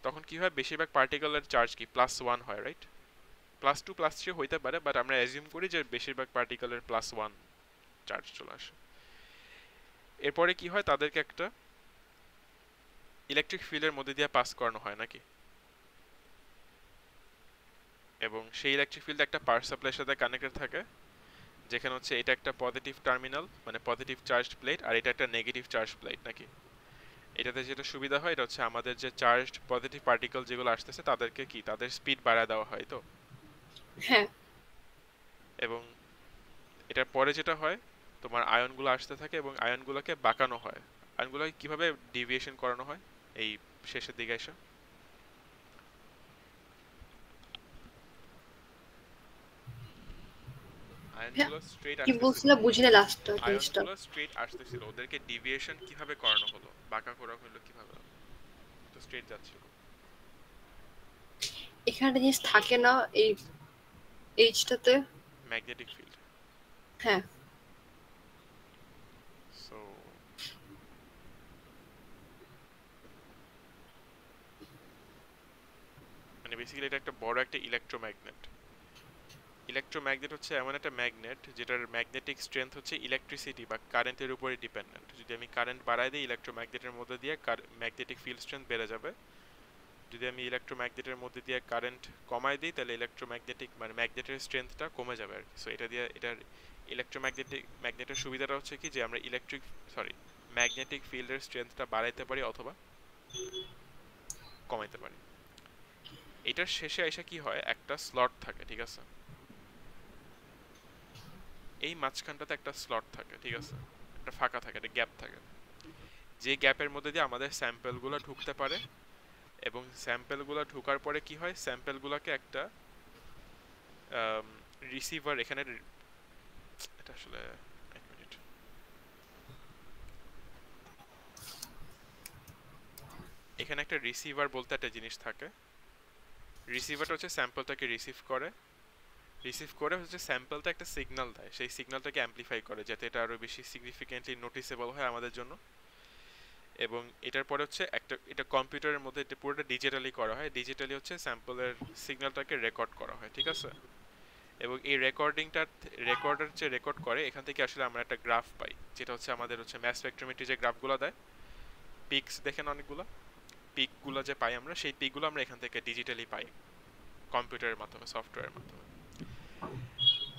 তখন কি হয়, বেশিরভাগ পার্টিকেলের চার্জ কি +1 হয়, রাইট? +2 +3 হইতে পারে, বাট আমরা অ্যাজিউম করি যে বেশিরভাগ পার্টিকেলের +1 চার্জ চলে আসে। এরপরে কি হয়, তাদেরকে একটা ইলেকট্রিক ফিল্ডের মধ্যে দিয়ে পাস করানো হয় নাকি? এবং সেই ইলেকট্রিক ফিল্ড একটা পাওয়ার সাপ্লাইয়ের সাথে কানেক্টেড থাকে, যেখানে হচ্ছে এটা একটা পজিটিভ টার্মিনাল মানে পজিটিভ চার্জড প্লেট, আর এটা একটা নেগেটিভ চার্জ প্লেট নাকি? এটাতে যেটা সুবিধা হয় এটা হচ্ছে আমাদের যে চার্জড পজিটিভ পার্টিকেল যেগুলো আসতেছে তাদেরকে কি তাদের স্পিড বাড়ায় দেওয়া হয় তো। হ্যাঁ এবং এটার পরে যেটা হয়, তোমার আয়নগুলো আসতে থাকে এবং আয়নগুলোকে বাঁকানো হয়। আয়নগুলোকে কিভাবে ডিভিয়েশন করানো হয় এই শেষের দিকে এসে? হ্যাঁ, আয়নগুলো স্ট্রেট কি আসতেছিল, বলছিল বুঝি না লাস্ট জিনিসটা। আয়নগুলো স্ট্রেট আসতেছিল, ওদেরকে ডিভিয়েশন কিভাবে করানো হলো, বাঁকা করা হলো কিভাবে? তো স্ট্রেট যাচ্ছিল। এখানে একটা জিনিস থাকে না এই এইচটাতে। Magnetic field. হ্যাঁ সো মানে বেসিক্যালি এটা একটা বড় একটা ইলেকট্রোম্যাগনেট। ইলেকট্রোম্যাগনেট হচ্ছে এমন একটা ম্যাগনেট যেটার ম্যাগনেটিক স্ট্রেংথ হচ্ছে ইলেকট্রিসিটি বা কারেন্টের উপরে ডিপেন্ডেন্ট। যদি আমি কারেন্ট বাড়াই দিই ইলেকট্রোম্যাগনেটের মধ্যে দিয়ে ম্যাগনেটিক ফিল্ড স্ট্রেংথ বেড়ে যাবে। যদি আমি ইলেকট্রোম্যাগনেটের মধ্যে দিয়ে কারেন্ট কমাই দিই তাহলে ইলেকট্রোম্যাগনেটিক মানে ম্যাগনেটের স্ট্রেংথটা কমে যাবে আর কি। সো এটা দিয়ে এটার ম্যাগনেটের সুবিধাটা হচ্ছে কি যে আমরা ম্যাগনেটিক ফিল্ডের স্ট্রেংথটা বাড়াইতে পারি অথবা কমাইতে পারি। এটার শেষে এসে কি হয়, একটা স্লট থাকে, ঠিক আছে? এই মাঝখানটাতে একটা স্লট থাকে, ঠিক আছে? একটা ফাঁকা থাকে, একটা গ্যাপ থাকে, যে গ্যাপের মধ্যে দিয়ে আমাদের স্যাম্পলগুলো ঢুকতে পারে। এবং স্যাম্পলগুলো ঢোকার পরে কি হয়, স্যাম্পলগুলোকে একটা রিসিভার এখানে এটা আসলে এক মিনিট, এখানে একটা রিসিভার বলতে একটা জিনিস থাকে। রিসিভারটা হচ্ছে স্যাম্পলটাকে রিসিভ করে হচ্ছে স্যাম্পলটা একটা সিগন্যাল দেয়, সেই সিগন্যালটাকে অ্যাম্প্লিফাই করে যাতে এটা আরো বেশি সিগনিফিকেন্টলি নোটিসেবল হয় আমাদের জন্য। এবং এটার পরে হচ্ছে একটা এটা কম্পিউটারের মধ্যে এটা পুরোটা ডিজিটালি করা হয়, ডিজিটালি হচ্ছে স্যাম্পলের সিগন্যালটাকে রেকর্ড করা হয়, ঠিক আছে? এবং এই রেকর্ডার যে রেকর্ড করে এখান থেকে আসলে আমরা একটা গ্রাফ পাই, যেটা হচ্ছে আমাদের হচ্ছে ম্যাস স্পেকট্রোমেট্রি যে গ্রাফগুলো দেয়, পিকস দেখেন অনেকগুলো, পিকগুলো যে পাই আমরা, সেই পিকগুলো আমরা এখান থেকে ডিজিটালি পাই কম্পিউটারের মাধ্যমে, সফটওয়্যারের মাধ্যমে।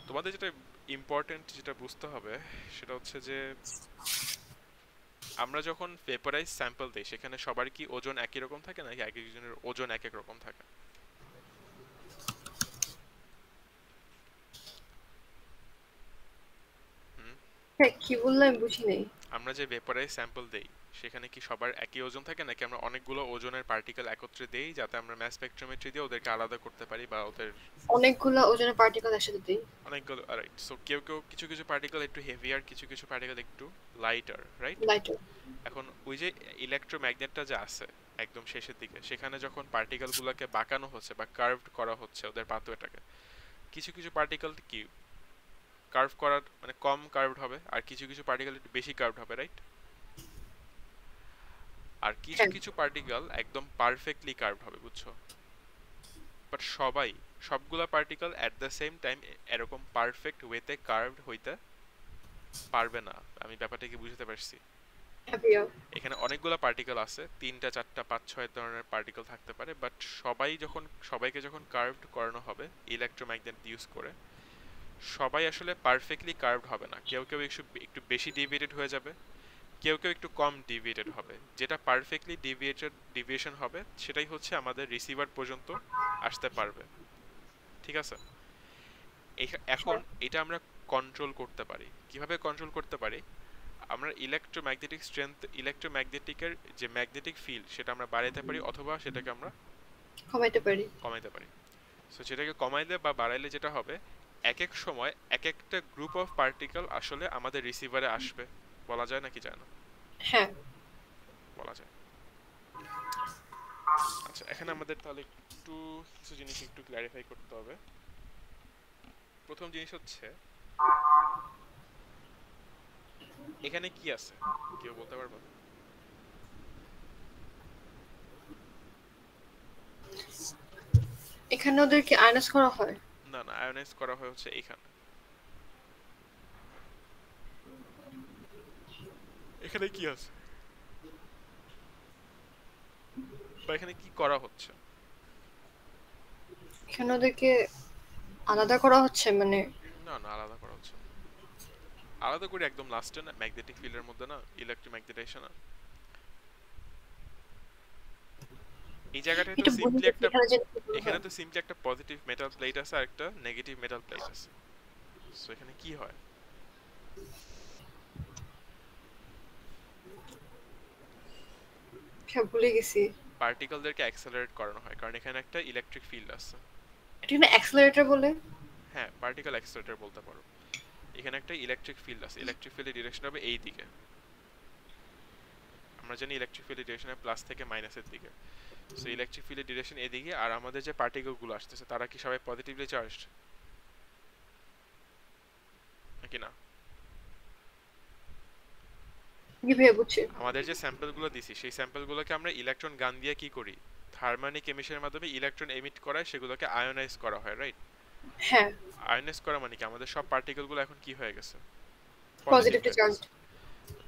তোমাদের যেটা ইম্পর্টেন্ট যেটা বুঝতে হবে সেটা হচ্ছে যে আমরা যখন পেপারাইজ স্যাম্পল দিই সেখানে সবার কি ওজন একই রকম থাকে নাকি এক একজনের ওজন এক এক রকম থাকে? হুম, হ্যাঁ, কি বললাম বুঝি নাই। আমরা যে পেপারাইজ স্যাম্পল দেই সেখানে কি সবার একই ওজন থাকে নাকি আমরা অনেকগুলো ওজনের পার্টিকেল একত্রে দেই যাতে আমরা ম্যাস স্পেকট্রোমেট্রি দিয়ে ওদেরকে আলাদা করতে পারি বা ওদের অনেকগুলা ওজনের পার্টিকেল একসাথে দিই। অনেকগুলো, রাইট। সো কেউ কেউ কিছু কিছু পার্টিকেল একটু হেভিয়ার, কিছু কিছু পার্টিকেল একটু লাইটার, রাইট? লাইটার। এখন ওই যে ইলেকট্রোম্যাগনেটটা যে আছে একদম শেষের দিকে, সেখানে যখন পার্টিকেলগুলোকে বাঁকানো হচ্ছে বা কার্ভড করা হচ্ছে ওদের পাথওয়েটাকে, কিছু কিছু পার্টিকেল কি কার্ভ করার মানে কম কার্ভড হবে আর কিছু কিছু পার্টিকেল একটু বেশি কার্ভড হবে, রাইট? আর কিছু হ্যাঁ, কিছু পার্টিকেল একদম পারফেক্টলি কার্ভড হবে, বুঝছো? বাট সবগুলা particle at the same time এরকম পারফেক্ট ওয়েতে কার্ভড হইতে পারবে না। আমি ব্যাপারটা কি বুঝতে পারছি? হ্যাপিয়া। এখানে অনেকগুলো পার্টিকেল আছে, 3টা 4টা 5 6 ধরনের পার্টিকেল থাকতে পারে, বাট সবাইকে যখন কার্ভড করানো হবে ইলেকট্রোম্যাগনেট ইউজ করে, সবাই আসলে পারফেক্টলি কার্ভড হবে না। কেউ কেউ একটু বেশি ডিভিয়েটেড হয়ে যাবে, কেউ কেউ একটু কম ডিভিয়েটেড হবে। যেটা পারফেক্টলি ডিভিয়েশন হবে সেটাই হচ্ছে আমাদের রিসিভার পর্যন্ত আসতে পারবে, ঠিক আছে? এখন এটা আমরা কন্ট্রোল করতে পারি। কিভাবে কন্ট্রোল করতে পারি? আমরা ইলেকট্রোম্যাগনেটিকের যে ম্যাগনেটিক ফিল্ড সেটা আমরা বাড়াইতে পারি অথবা সেটাকে আমরা কমাইতে পারি। কমাইতে পারি। সো সেটাকে কমাইলে বা বাড়াইলে যেটা হবে, এক এক সময় এক একটা গ্রুপ অফ পার্টিকেল আসলে আমাদের রিসিভারে আসবে। বলা যায় নাকি যায় না? হ্যাঁ। বলা যায়। আচ্ছা, এখানে আমাদের তাহলে একটু কিছু জিনিস একটু ক্ল্যারিফাই করতে হবে। প্রথম জিনিস হচ্ছে এখানে কি আছে, কেউ বলতে পারবে? এখানে ওদেরকে আয়নাস করা হয়। না না, আয়োনাইজ করা হয় হচ্ছে এখানে। এখানে কি আছে বা এখানে কি করা হচ্ছে? এখানে ওদেরকে আলাদা করা হচ্ছে, মানে না না, আলাদা করা হচ্ছে না। আলাদা করে একদম লাস্টে না, ম্যাগনেটিক ফিল্ডের মধ্যে না, ইলেকট্রোম্যাগনেটাইজেশন না, এই জায়গাটায় তো এটা বুঝে সিম্পলি গেছি একটা, এখানে যে কি করা এখানে হয়। তো সিম্পলি একটা পজিটিভ মেটাল প্লেট আছে আর একটা নেগেটিভ মেটাল প্লেট আছে। সো এখানে কি হয়? হ্যাঁ, ভুলে গেছি। পার্টিকেলদেরকে অ্যাক্সেলারেট করানো হয় কারণ এখানে একটা ইলেকট্রিক ফিল্ড আছে। এটা না অ্যাক্সেলারেটর বলে? হ্যাঁ, পার্টিকেল অ্যাক্সেলারেটর বলতে পারো। এখানে একটা ইলেকট্রিক ফিল্ড আছে, ইলেকট্রিক ফিল্ডের ডিরেকশন হবে এই দিকে। আমরা জানি ইলেকট্রিক ফিল্ডের ডিরেকশন হয় প্লাস থেকে মাইনাসের দিকে। সো ইলেকট্রিক ফিল্ডের ডিরেকশন এদিকে, আর আমাদের যে পার্টিকেলগুলো আসতেছে তারা কি সবাই পজিটিভলি চার্জড নাকি না? কি ভেবে বুঝছি। আমাদের যে স্যাম্পলগুলো দিছি সেই স্যাম্পলগুলোকে আমরা ইলেকট্রন গান দিয়ে কি করি, থার্মানিক এমিশনের মাধ্যমে ইলেকট্রন এমিট করায় সেগুলোকে আয়োনাইজ করা হয়, রাইট? হ্যাঁ, আয়োনাইজ করা মানে কি আমাদের সব পার্টিকেলগুলো এখন কি হয়ে গেছে, পজিটিভ পজিটিভলি হয়ে চার্জড। গেছে।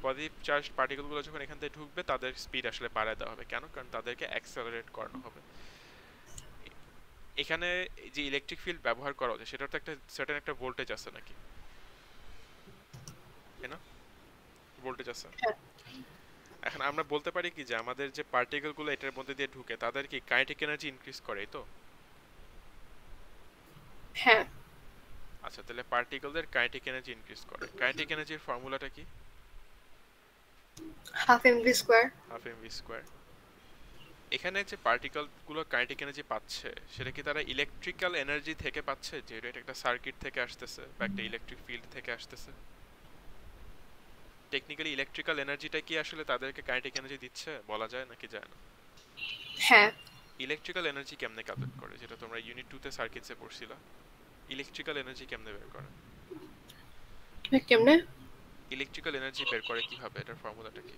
পজিটিভ চার্জ পার্টিকেলগুলো যখন এখান থেকে ঢুকবে তাদের স্পিড আসলে বাড়ায় দেওয়া হবে। কেন? কারণ তাদেরকে অ্যাক্সেলারেট করানো হবে। এখানে যে ইলেকট্রিক ফিল্ড ব্যবহার করা হচ্ছে সেটার তো একটা সার্টেন একটা ভোল্টেজ আছে নাকি, তাই না? ভোল্টেজ আছে। হ্যাঁ। এখন আমরা বলতে পারি কি যে আমাদের যে পার্টিকেলগুলো এটার মধ্যে দিয়ে ঢুকে তাদের কি কাইনেটিক এনার্জি ইনক্রিজ করে, এই তো? হ্যাঁ। আচ্ছা, তাহলে পার্টিকেলদের কাইনেটিক এনার্জি ইনক্রিজ করে। কাইনেটিক এনার্জির ফর্মুলাটা কি? Half MV square. Half M V square. এখানে যে পার্টিকেলগুলো কাইনেটিক এনার্জি পাচ্ছে সেটা কি তারা ইলেকট্রিক্যাল এনার্জি থেকে পাচ্ছে, যেটা এটা একটা সার্কিট থেকে আসতেছে বা একটা ইলেকট্রিক ফিল্ড থেকে আসতেছে? টেকনিক্যালি ইলেকট্রিক্যাল এনার্জিটা কি আসলে তাদেরকে কাইনেটিক এনার্জি দিচ্ছে, বলা যায় নাকি যায় না? হ্যাঁ। ইলেকট্রিক্যাল এনার্জি কেমনে ক্যালকুলেট করে, যেটা তোমরা ইউনিট 2 তে সার্কিটসে পড়ছিলা? ইলেকট্রিক্যাল এনার্জি কেমনে বের করে? কেমনে? ইলেকট্রিক্যাল এনার্জি বের করে কিভাবে, এটার ফর্মুলাটা কি?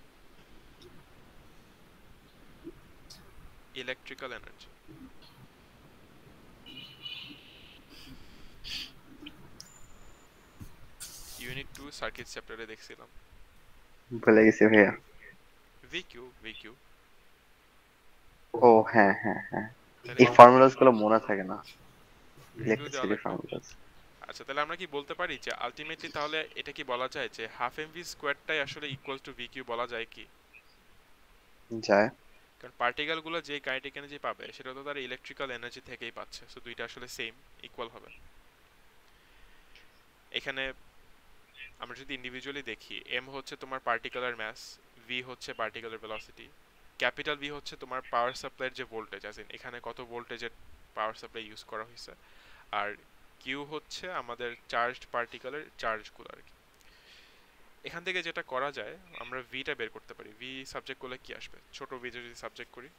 Electrical energy. ইউনিট 2 সার্কিট চ্যাপ্টারে দেখছিলাম। ভুলে গেছি ভাইয়া। ভিকিউ। ও হ্যাঁ হ্যাঁ হ্যাঁ, তাহলে এই ফর্মুলাস গুলো মনে থাকে না, ভিকিউ দেওয়া ইলেকট্রিসিটি লাগবে। ফর্মুলাস। আচ্ছা, তাহলে আমরা কি বলতে পারি যে আলটিমেটলি তাহলে এটা কি বলা যায় যে হাফ এম ভি স্কোয়ারটাই আসলে ইকুয়াল টু ভিকিউ বলা যায় কি? যায়। কারণ পার্টিকেল গুলো যে কাইনেটিক এনার্জি পাবে সেটা তো তার ইলেকট্রিক্যাল এনার্জি থেকেই পাচ্ছে, সো দুইটা আসলে সেম ইকুয়াল হবে। এখানে আমরা যদি ইন্ডিভিজুয়ালি দেখি, এম হচ্ছে তোমার পার্টিকুলার ম্যাস, ভি হচ্ছে পার্টিকুলার ভেলোসিটি, ক্যাপিটাল ভি হচ্ছে তোমার পাওয়ার সাপ্লাইয়ের যে ভোল্টেজ আছে, এখানে কত ভোল্টেজের পাওয়ার সাপ্লাই ইউজ করা হয়েছে, আর কিউ হচ্ছে আমাদের চার্জড পার্টিকেলের চার্জগুলো আর কি। এখান থেকে যেটা করা যায়, আমরা ভিটা বের করতে পারি। ভি সাবজেক্ট করলে কি আসবে? ছোট ভি যদি সাবজেক্ট করি,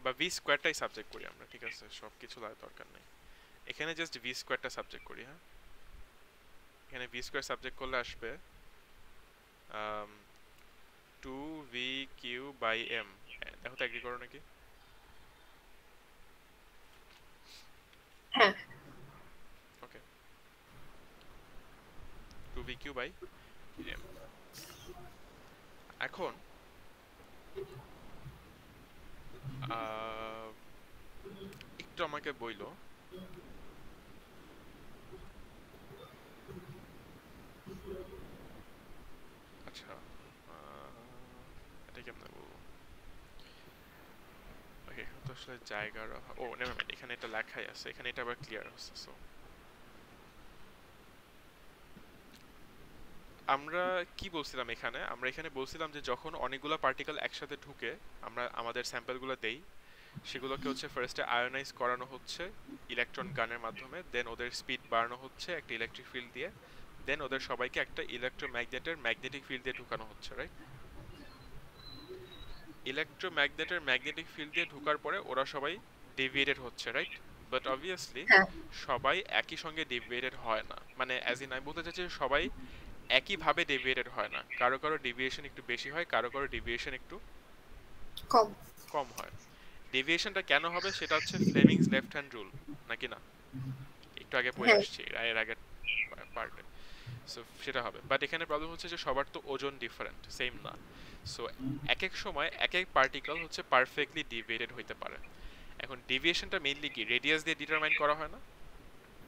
বা ভি স্কোয়ারটাই সাবজেক্ট করি আমরা, ঠিক আছে, সব কিছু দরকার নেই। এখানে জাস্ট ভি স্কোয়ারটা সাবজেক্ট করি। হ্যাঁ, এখানে ভি স্কোয়ার সাবজেক্ট করলে আসবে 2VQ/m। দেখো তো এগ্রি করো নাকি? হ্যাঁ। ওকে, 2VQ/m। এখন একটু আমাকে বইলো, আচ্ছা এটা কেমনে বলবো? ওকে, তো আসলে জায়গার ও নেভার মাইন্ড, এখানে এটা লেখাই আছে, এখানে এটা আবার ক্লিয়ার হচ্ছে। সো আমরা কি বলছিলাম এখানে? আমরা এখানে বলছিলাম যে যখন অনেকগুলো পার্টিকেল একসাথে ঢুকে আমরা আমাদের স্যাম্পলগুলো দেই, সেগুলোকে হচ্ছে ফার্স্টে আয়োনাইজ করানো হচ্ছে ইলেকট্রন গানের মাধ্যমে, দেন ওদের স্পিড বাড়ানো হচ্ছে একটা ইলেকট্রিক ফিল্ড দিয়ে, দেন ওদের সবাইকে একটা ইলেকট্রোম্যাগনেটের ম্যাগনেটিক ফিল্ড দিয়ে ঢুকানো হচ্ছে, রাইট? ইলেকট্রোম্যাগনেটের ম্যাগনেটিক ফিল্ড দিয়ে ঢোকার পরে ওরা সবাই ডেভিয়েটেড হচ্ছে, রাইট? বাট অবভিয়াসলি হ্যাঁ। সবাই একই সঙ্গে ডেভিয়েটেড হয় না, মানে অ্যাজ ইন আমি বলতে চাইছি সবাই একইভাবে ডেভিয়েটেড হয় না, কারো কারো ডেভিয়েশন একটু বেশি হয়, কারো কারো ডেভিয়েশন একটু কম। কম হয়। ডেভিয়েশনটা কেন হবে সেটা হচ্ছে ফ্লেমিংস লেফট হ্যান্ড রুল, নাকি না? একটু আগে পড়ে হ্যাঁ। আসছি এর আগের পার্টে। সো সেটা হবে, বাট এখানে প্রবলেম হচ্ছে যে সবার তো ওজন ডিফারেন্ট, সেম না। সো এক এক সময় এক এক পার্টিকেল হচ্ছে পারফেক্টলি ডিভিয়েটেড হইতে পারে। এখন ডেভিয়েশনটা মেইনলি কি রেডিয়াস দিয়ে ডিটারমাইন করা হয় না,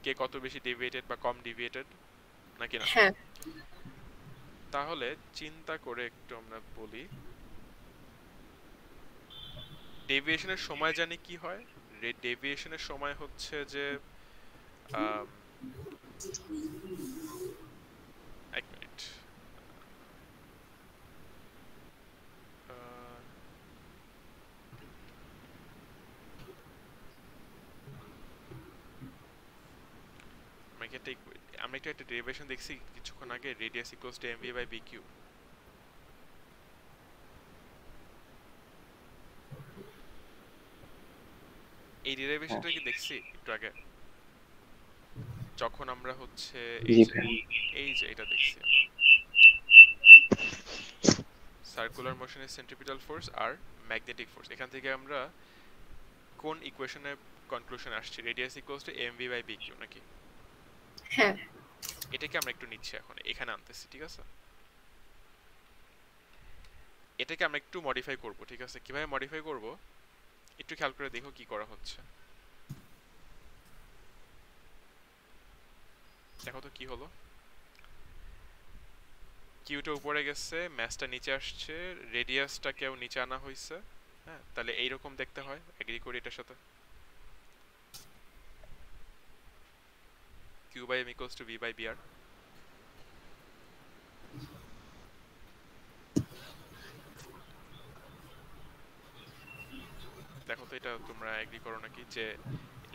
কে কত বেশি ডেভিয়েটেড বা কম ডেভিয়েটেড, নাকি না? হ্যাঁ। তাহলে চিন্তা করে একটু আমরা বলি, ডেভিয়েশনের সময় জানি কি হয়। ডেভিয়েশনের সময় হচ্ছে যে এক মিনিট, আমরা একটু একটা ডেরিভেশন দেখছি কিছুক্ষণ আগে, রেডিয়াস ইকুয়ালস টু mv/bq। এই ডেরিভেশনটা কি দেখছি একটু আগে, যখন আমরা হচ্ছে এই যে এটা দেখছি আমরা, সার্কুলার মোশনের সেন্ট্রিপিটাল ফোর্স আর ম্যাগনেটিক ফোর্স। এখান থেকে আমরা কোন ইকুয়েশনে কনক্লুশন আসছি? রেডিয়াস ইকুয়ালস টু mv/bq, নাকি? হ্যাঁ। এটাকে আমরা একটু নিচ্ছি এখন, এখানে আনতেছি, ঠিক আছে? এটাকে আমরা একটু মডিফাই করব, ঠিক আছে? কিভাবে মডিফাই করব একটু খেয়াল করে দেখো কি করা হচ্ছে। দেখো তো কি হলো, কিউটা উপরে গেছে, ম্যাসটা নিচে আসছে, রেডিয়াসটাকেও নিচে আনা হয়েছে। হ্যাঁ, তাহলে এইরকম দেখতে হয়, এগ্রি করি এটার সাথে। q/m equals to v/br। দেখো তো এটা তোমরা এগ্রি করো নাকি যে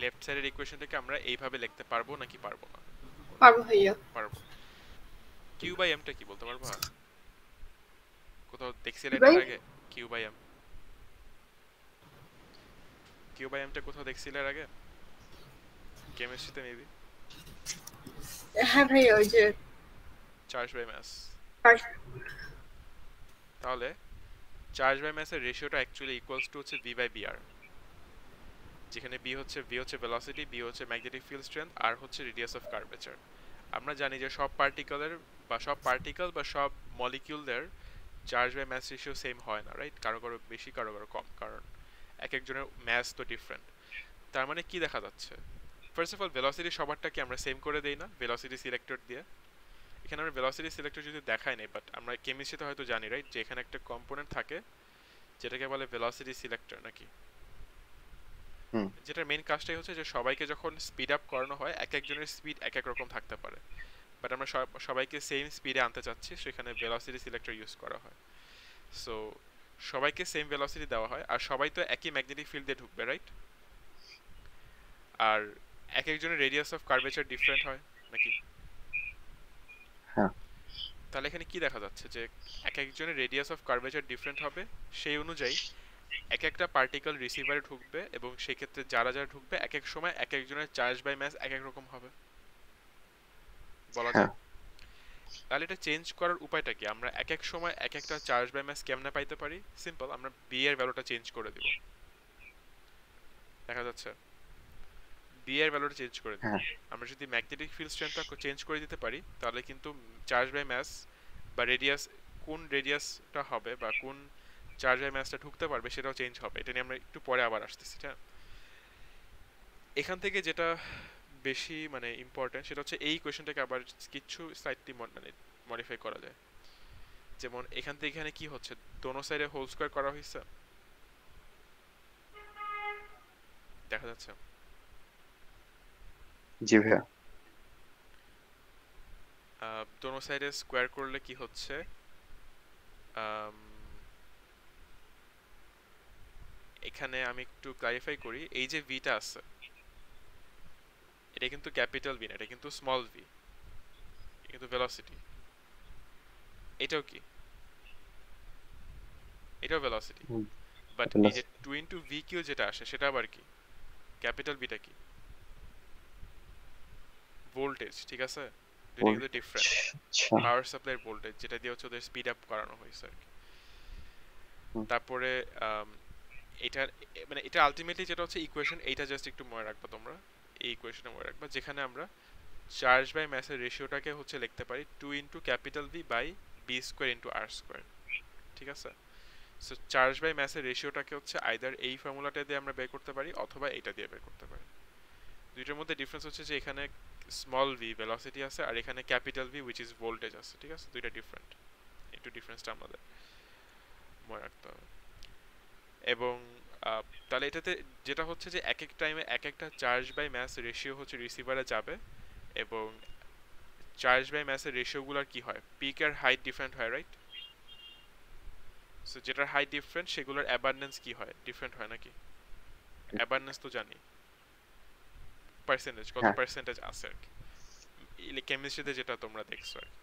লেফট সাইডের ইকুয়েশনটাকে আমরা এইভাবে লিখতে পারবো নাকি পারবো না? পারবো ভাইয়া। পারবো। q/m টা কি বলতে পারবা? কোথাও দেখছিলে ভাই? এর আগে q/m? q/m টা কোথাও দেখছিলে এর আগে কেমিস্ট্রিতে? মেবি হ্যাঁ ভাইয়া, ওই যে চার্জ বাই মাস। তাহলে চার্জ বাই মাসের রেশিওটা অ্যাকচুয়ালি ইকুয়ালস টু হচ্ছে ভি বাই বিআর, যেখানে ভি হচ্ছে ভেলোসিটি, বি হচ্ছে ম্যাগনেটিক ফিল্ড স্ট্রেংথ, আর হচ্ছে রেডিয়াস অফ কার্ভেচার। আমরা জানি যে সব পার্টিকেল বা সব মলিকিউলদের charge by mass ratio same হয় না, রাইট? কারো কারো বেশি, কারো কারো কম, কারণ এক একজনের ম্যাস তো ডিফারেন্ট। তার মানে কি দেখা যাচ্ছে? ফার্স্ট অফ অল ভেলোসিটি সবারটাকে আমরা সেম করে দেই না ভেলোসিটি সিলেক্টর দিয়ে? এখানে আমরা ভেলোসিটি সিলেক্টর যদি দেখাই নাই, বাট আমরা কেমিস্ট্রিতে হয়তো জানি, রাইট, যে এখানে একটা কম্পোনেন্ট থাকে যেটাকে বলে ভেলোসিটি সিলেক্টর নাকি, হুম। যেটার মেইন কাজটাই হচ্ছে যে সবাইকে যখন স্পিড আপ করানো হয় এক একজনের স্পিড এক এক রকম থাকতে পারে, বাট আমরা সবাইকে সেম স্পিডে আনতে চাচ্ছি, সেখানে ভেলোসিটি সিলেক্টর ইউজ করা হয়। সো সবাইকে সেম ভেলোসিটি দেওয়া হয়, আর সবাই তো একই ম্যাগনেটিক ফিল্ড দিয়ে ঢুকবে, রাইট? আর এক একজনের রেডিয়াস অফ কার্ভেচার ডিফারেন্ট হয় নাকি? হ্যাঁ। তাহলে এখানে কি দেখা যাচ্ছে যে এক একজনের রেডিয়াস অফ কার্ভেচার ডিফারেন্ট হবে, সেই অনুযায়ী এক একটা পার্টিকেল রিসিভারে ঢুকবে, এবং সেই ক্ষেত্রে যারা যারা ঢুকবে এক এক সময় এক একজনের চার্জ বাই ম্যাস এক এক রকম হবে, বলা হ্যাঁ। যায়। তাহলে এটা চেঞ্জ করার উপায়টা কি? আমরা এক এক সময় এক একটা চার্জ বাই ম্যাস কেমনে পাইতে পারি? সিম্পল, আমরা বি এর ভ্যালুটা চেঞ্জ করে দিব। দেখা যাচ্ছে বি এর ভ্যালুটা চেঞ্জ করে দিব। হ্যাঁ। আমরা যদি ম্যাগনেটিক ফিল্ড স্ট্রেংথটা চেঞ্জ করে দিতে পারি, তাহলে কিন্তু চার্জ বাই ম্যাস বা রেডিয়াস, কোন রেডিয়াসটা হবে বা কোন চার্জ বাই ম্যাসটা ঢুকতে পারবে সেটাও চেঞ্জ হবে। এটা নিয়ে আমরা একটু পরে আবার আসতেছি, হ্যাঁ? এখান থেকে যেটা বেশি মানে ইম্পর্টেন্ট সেটা হচ্ছে এই কোয়েশ্চেনটাকে আবার কিছু স্লাইটলি মানে মডিফাই করা যায়। যেমন এখান থেকে এখানে কি হচ্ছে, দোনো সাইডে হোল স্কয়ার করা হয়েছে, দেখা যাচ্ছে? জি ভাইয়া। দোনো সাইডে স্কোয়ার করলে কি হচ্ছে, এখানে আমি একটু ক্লারিফাই করি। এই যে ভিটা আছে, এটা কিন্তু ক্যাপিটাল ভি না, এটা কিন্তু স্মল ভি, কিন্তু ভেলোসিটি। এটাও কি? এটাও ভেলোসিটি, বাট এই যে 2 ইন্টু ভি কিউ যেটা আসে সেটা আবার কি? ক্যাপিটাল ভিটা কি? ভোল্টেজ, ঠিক আছে? দুইটা কিন্তু ডিফারেন্ট। আচ্ছা। পাওয়ার সাপ্লাইয়ের ভোল্টেজ, যেটা দিয়ে হচ্ছে ওদের স্পিড আপ করানো হয়েছে আর কি। তারপরে এটা মানে এটা আলটিমেটলি যেটা হচ্ছে ইকুয়েশন, এইটা জাস্ট একটু মনে রাখবা তোমরা, এই ইকুয়েশনটা মনে রাখবা, যেখানে আমরা চার্জ বাই ম্যাসের রেশিওটাকে হচ্ছে লিখতে পারি 2 into capital V by B square into R square, ঠিক আছে? সো চার্জ বাই ম্যাসের রেশিওটাকে হচ্ছে আইদার এই ফর্মুলাটা দিয়ে আমরা বের করতে পারি অথবা এটা দিয়ে বের করতে পারি। দুইটার মধ্যে ডিফারেন্স হচ্ছে যে এখানে স্মল ভি ভেলোসিটি আছে আর এখানে capital V which is voltage আছে, ঠিক আছে? দুইটা ডিফারেন্ট, একটু ডিফারেন্সটা আমাদের মনে রাখতে হবে। এবং তাহলে এটাতে যেটা হচ্ছে যে এক এক টাইমে এক একটা চার্জ বাই ম্যাস রেশিও হচ্ছে রিসিভারে যাবে, এবং চার্জ বাই ম্যাসের রেশিওগুলোর কি হয়, পিক আর হাইট ডিফারেন্ট হয়, রাইট? সো যেটার হাইট ডিফারেন্ট সেগুলোর অ্যাবান্ডেন্স কি হয়, ডিফারেন্ট হয় নাকি? অ্যাবান্ডেন্স তো জানি, পার্সেন্টেজ, কত হ্যাঁ। পার্সেন্টেজ আছে আর কি, কেমিস্ট্রিতে যেটা তোমরা দেখছো আর কি।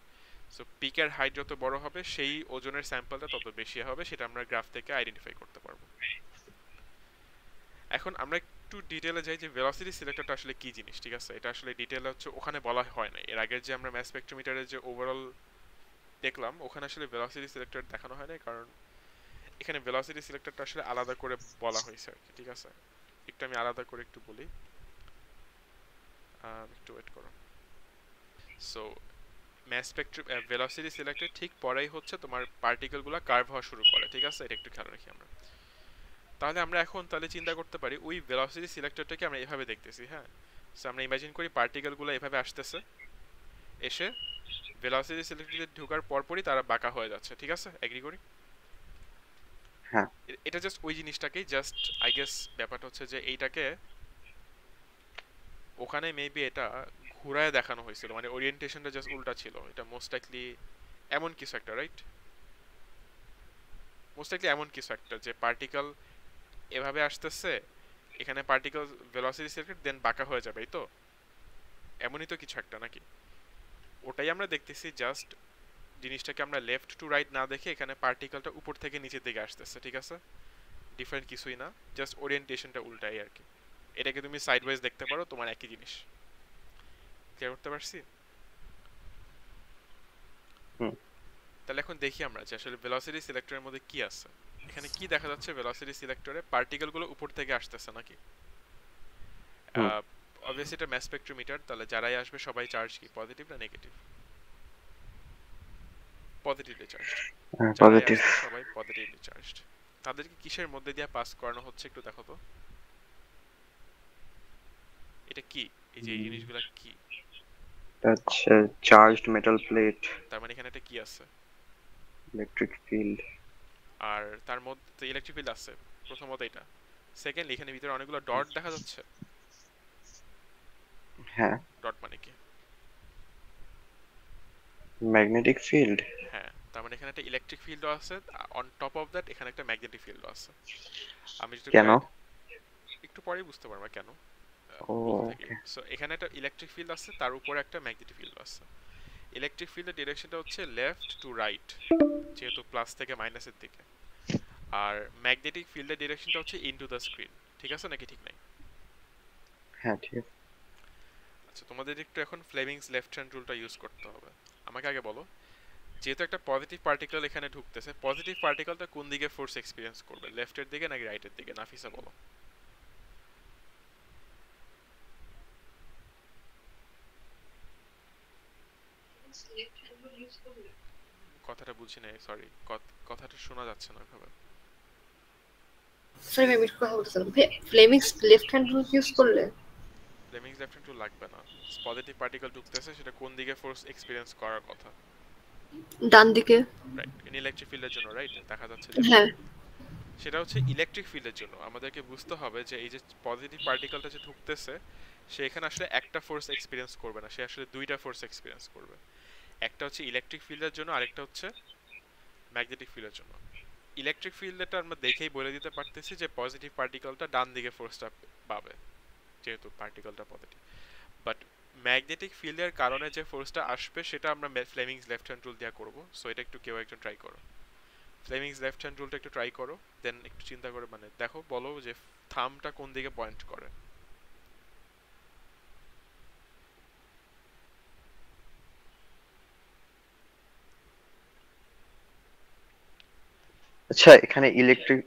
সো পিকের হাইট যত বড় হবে সেই ওজনের স্যাম্পলটা তত বেশি হবে, সেটা আমরা গ্রাফ থেকে আইডেন্টিফাই করতে পারবো। এখন আমরা একটু ডিটেলে যাই যে ভেলোসিটি সিলেক্টরটা আসলে কি জিনিস, ঠিক আছে? এটা আসলে ডিটেলে হচ্ছে ওখানে বলা হয় না, এর আগের যে আমরা ম্যাস স্পেকট্রোমিটারের যে ওভারঅল দেখলাম ওখানে আসলে ভেলোসিটি সিলেক্টর দেখানো হয় না, কারণ এখানে ভেলোসিটি সিলেক্টরটা আসলে আলাদা করে বলা হয়েছে আর কি, ঠিক আছে? একটু আমি আলাদা করে একটু বলি, একটু ওয়েট করো। সো ম্যাস স্পেকট্রম ভেলোসিটি সিলেক্টর ঠিক পরেই হচ্ছে তোমার পার্টিকেলগুলো কার্ভ হওয়া শুরু করে, ঠিক আছে? এটা একটু খেয়াল রাখি আমরা। তাহলে আমরা এখন তাহলে চিন্তা করতে পারি ওই ভেলোসিটি সিলেক্টরটাকে আমরা এভাবে দেখতেছি, হ্যাঁ? সো আমরা ইমাজিন করি পার্টিকেলগুলো এভাবে আসতেছে, এসে ভেলোসিটি সিলেক্টরে ঢোকার পরপরই তারা বাঁকা হয়ে যাচ্ছে, ঠিক আছে? এগ্রি করি? হ্যাঁ। এটা জাস্ট ওই জিনিসটাকেই জাস্ট আই গেস ব্যাপারটা হচ্ছে যে এইটাকে ওখানে মেবি এটা ঘুরায় দেখানো হয়েছিল, মানে ওরিয়েন্টেশনটা জাস্ট উল্টা ছিল। এটা মোস্ট লাইকলি এমন কিছু একটা, রাইট? মোস্ট লাইকলি এমন কিছু একটা যে পার্টিকেল এভাবে আসতেছে, এখানে পার্টিকেল ভেলোসিটি সিলেক্টর দেন বাঁকা হয়ে যাবে, এই তো এমনই তো কিছু একটা নাকি? ওটাই আমরা দেখতেছি, জাস্ট জিনিসটাকে আমরা লেফট টু রাইট না দেখে এখানে পার্টিকেলটা উপর থেকে নিচের দিকে আসতেছে, ঠিক আছে? ডিফারেন্ট কিছুই না, জাস্ট ওরিয়েন্টেশনটা উল্টাই আর কি। এটাকে তুমি সাইড ওয়াইজ দেখতে পারো, তোমার একই জিনিস। ক্লিয়ার করতে পারছি? হুম। এখন দেখি আমরা যে আসলে ভেলোসিটি সিলেক্টরের মধ্যে কি আছে। এখানে কি দেখা যাচ্ছে, ভেলোসিটি সিলেক্টরে পার্টিকেল গুলো উপর থেকে আসতেছে নাকি? হুম, অবভিয়াসলি এটা ম্যাস স্পেক্ট্রোমিটার, তাহলে যারাই আসবে সবাই চার্জ কি পজিটিভ না নেগেটিভ? Positively charged. যারাই পজিটিভ। আসবে সবাই পজিটিভলি চার্জড। তাদেরকে কিসের মধ্যে দিয়ে পাস করানো হচ্ছে একটু দেখো তো। এটা কি, এই যে এই জিনিসগুলো কি? আচ্ছা, চার্জড মেটাল প্লেট, তার মানে এখানে একটা কি আছে, ইলেকট্রিক ফিল্ড। আর তার মধ্যে ইলেকট্রিক ফিল্ড আছে প্রথমত এটা। সেকেন্ড, এখানে ভিতরে অনেকগুলো ডট দেখা যাচ্ছে। হ্যাঁ, ডট মানে কি? Magnetic field. হ্যাঁ, তার মানে এখানে একটা ইলেকট্রিক ফিল্ডও আছে, অন টপ অফ দ্যাট এখানে একটা ম্যাগনেটিক ফিল্ডও আছে। আমি যদি কেন? একটু পরেই বুঝতে পারবা কেন, ও, বলতে থাকি। ওকে। সো এখানে একটা ইলেকট্রিক ফিল্ড আছে, তার উপরে একটা ম্যাগনেটিক ফিল্ড আছে। ইলেকট্রিক ফিল্ডের ডিরেকশনটা হচ্ছে লেফট টু রাইট, যেহেতু প্লাস থেকে মাইনাসের দিকে। আর ম্যাগনেটিক ফিল্ডের ডিরেকশনটা হচ্ছে ইনটু দ্য স্ক্রিন। ঠিক আছে নাকি ঠিক নাই? হ্যাঁ, ঠিক আছে। আচ্ছা, তোমাদের একটু এখন ফ্লেমিংস লেফট হ্যান্ড রুলটা ইউজ করতে হবে। আমাকে আগে বলো, যেহেতু একটা পজিটিভ পার্টিকেল এখানে ঢুকতেছে, পজিটিভ পার্টিকেলটা কোন দিকে ফোর্স এক্সপিরিয়েন্স করবে, লেফটের দিকে নাকি রাইটের দিকে? নাফিসা বলো। কথাটা বুঝি নাই, সরি, কথাটা শোনা যাচ্ছে না ভাবে। সরি ভাই, আমি একটু কথা বলতেছিলাম। Fleming's left hand rule use করলে ফ্লেমিংস লেফট হ্যান্ড রুল লাগবে না। পজিটিভ পার্টিকেল ঢুকতেছে, সেটা কোন দিকে ফোর্স এক্সপিরিয়েন্স করার কথা? ডান দিকে। রাইট, ইন ইলেকট্রিক ফিল্ডের জন্য, রাইট, দেখা যাচ্ছে যেটা। হ্যাঁ। সেটা হচ্ছে ইলেকট্রিক ফিল্ডের জন্য আমাদেরকে বুঝতে হবে যে এই যে পজিটিভ পার্টিকেলটা যে ঢুকতেছে, সে এখানে আসলে একটা ফোর্স এক্সপিরিয়েন্স করবে না, সে আসলে দুইটা ফোর্স এক্সপিরিয়েন্স করবে। একটা হচ্ছে ইলেকট্রিক ফিল্ডের জন্য, আরেকটা হচ্ছে ম্যাগনেটিক ফিল্ডের জন্য। ইলেকট্রিক ফিল্ডটা আমরা দেখেই বলে দিতে পারতেছি যে পজিটিভ পার্টিকেলটা ডান দিকে ফোর্সটা পাবে, যেহেতু পার্টিকেলটা পজিটিভ। বাট ম্যাগনেটিক ফিল্ডের কারণে যে ফোর্সটা আসবে সেটা আমরা ফ্লেমিংস লেফট হ্যান্ড রুল দিয়ে করব। সো এটা একটু কেউ একজন ট্রাই করো, ফ্লেমিংস লেফট হ্যান্ড রুলটা একটু ট্রাই করো, দেন একটু চিন্তা করে মানে দেখো, বলো যে থামটা কোন দিকে পয়েন্ট করে। আচ্ছা, এখানে ইলেকট্রিক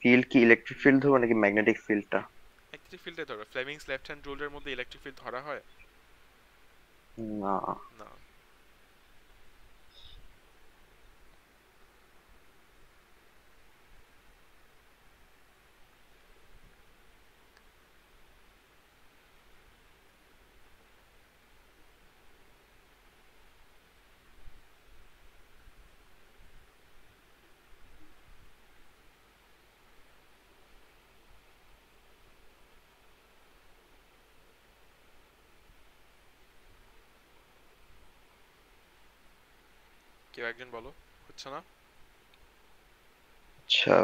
ফিল্ড কি ইলেকট্রিক ফিল্ড ধরবো নাকি ম্যাগনেটিক ফিল্ডটা? ইলেকট্রিক ফিল্ডে ধরো, ফ্লেমিংস লেফট হ্যান্ড রুলের মধ্যে ইলেকট্রিক ফিল্ড ধরা হয় না। না। কেউ একজন বলো, হচ্ছে না? আচ্ছা,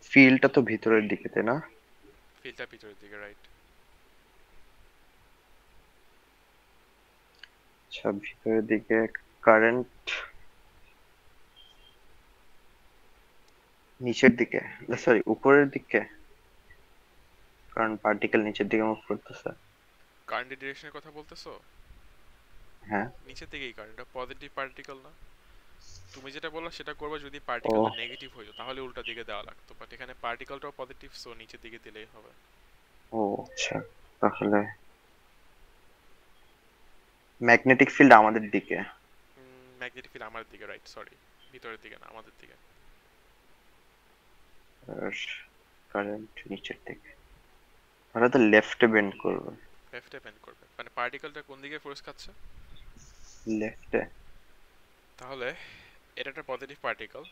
ফিল্ডটা তো ভিতরের দিকে, তাই না? ফিল্ডটা ভিতরের দিকে, রাইট। আচ্ছা, ভিতরের দিকে। কারেন্ট নিচের দিকে, সরি উপরের দিকে, কারণ পার্টিকেল নিচের দিকে মুভ করতেছে। কারেন্টের ডিরেকশনের কথা বলতেছো? হ্যাঁ। নিচের দিকেই কারেন্ট, এটা পজিটিভ পার্টিকেল না। তুমি যেটা বললা সেটা করবে যদি ও, পার্টিকেলটা নেগেটিভ হইতো, তাহলে উল্টা দিকে দেওয়া লাগতো, বাট এখানে পার্টিকেলটাও পজিটিভ, সো নিচের দিকে দিলেই হবে। ও আচ্ছা, তাহলে ম্যাগনেটিক ফিল্ড আমাদের দিকে। ম্যাগনেটিক ফিল্ড আমার দিকে, রাইট, সরি, ভিতরের দিকে না, আমাদের দিকে। আর কারেন্ট নিচের দিকে, তাহলে তো লেফটে বেন্ড করবে। লেফটে বেন্ড করবে, মানে পার্টিকেলটা কোন দিকে ফোর্স খাচ্ছে? লেফটে। তাহলে এটা একটা পজিটিভ পার্টিকেল,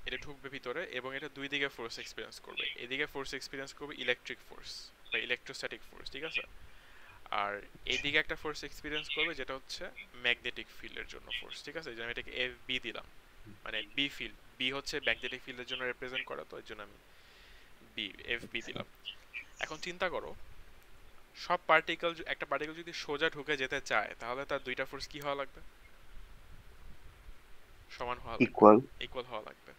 এটা ঢুকবে ভিতরে এবং এটা দুই দিকে ফোর্স এক্সপিরিয়েন্স করবে। এদিকে ফোর্স এক্সপিরিয়েন্স করবে ইলেকট্রিক ফোর্স বা ইলেকট্রোস্ট্যাটিক ফোর্স, ঠিক আছে? আর এদিকে একটা ফোর্স এক্সপিরিয়েন্স করবে যেটা হচ্ছে ম্যাগনেটিক ফিল্ডের জন্য ফোর্স, ঠিক আছে? এই জন্য আমি এটাকে এফ বি দিলাম, মানে বি ফিল্ড, বি হচ্ছে ম্যাগনেটিক ফিল্ডের জন্য রিপ্রেজেন্ট করা, তো এর জন্য আমি বি, এফ বি দিলাম। এখন চিন্তা করো, সব পার্টিকেল, একটা পার্টিকেল যদি সোজা ঢুকে যেতে চায় তাহলে তার দুইটা ফোর্স কি হওয়া লাগবে? সমান হওয়া লাগবে, ইকুয়াল। ইকুয়াল হওয়া লাগবে।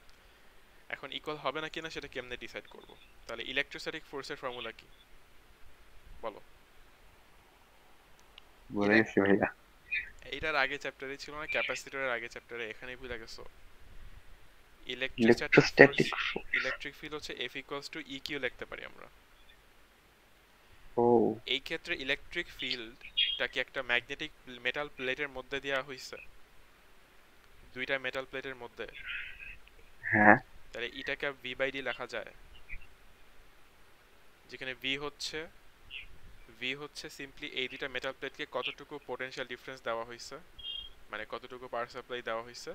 এখন ইকুয়াল হবে না কিনা সেটা কেমনে ডিসাইড করব? তাহলে ইলেকট্রোস্ট্যাটিক ফোর্সের ফর্মুলা কি বলো? বলে গেছি ভাইয়া। এইটার আগে চ্যাপ্টারে ছিল না, ক্যাপাসিটরের আগে চ্যাপ্টারে, এখানেই ভুলে গেছো। Electrostatic force, electrostatic. Electric field হচ্ছে F equals to E Q লিখতে পারি আমরা। ও এই ক্ষেত্রে ইলেকট্রিক ফিল্ডটাকে একটা ম্যাগনেটিক মেটাল প্লেটের মধ্যে দেওয়া হয়েছে, দুইটা মেটাল প্লেটের মধ্যে। হ্যাঁ। তাহলে এটাকে ভি বাই ডি লেখা যায়, যেখানে ভি হচ্ছে সিম্পলি এই দুইটা মেটাল প্লেটকে কতটুকু পোটেনশিয়াল ডিফারেন্স দেওয়া হয়েছে, মানে কতটুকু পাওয়ার সাপ্লাই দেওয়া হয়েছে,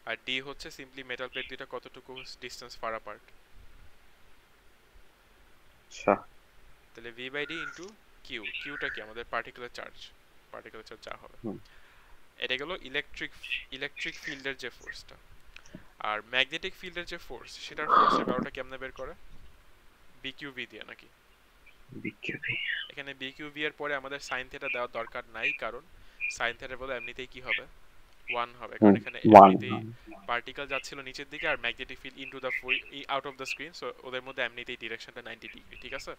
আর ডি হচ্ছে সিম্পলি মেটাল প্লেট দুইটা কতটুকু ডিস্টেন্স ফার অ্যাপার্ট। আচ্ছা। তাহলে V by D into Q, কিউটা কি আমাদের পার্টিকুলার চার্জ, পার্টিকুলার চার্জ যা হবে। হুম। এটা গেল ইলেকট্রিক ফিল্ডের যে ফোর্সটা। আর ম্যাগনেটিক ফিল্ডের যে ফোর্স, সেটার ফোর্সের ভ্যালুটা কেমনে বের করে? বিকিউভি দিয়ে নাকি? বিকিউবি। এখানে বিকিউভি এর পরে আমাদের সাইন থিটা দেওয়ার দরকার নাই, কারণ সাইন থিটা বলে এমনিতেই কি হবে, 1 হবে, কারণ এখানে ওয়ান। এমনিতেই পার্টিকেল যাচ্ছিল নিচের দিকে আর magnetic field into the out of the screen, so ওদের মধ্যে এমনিতেই ডিরেকশনটা 90 ডিগ্রি, ঠিক আছে?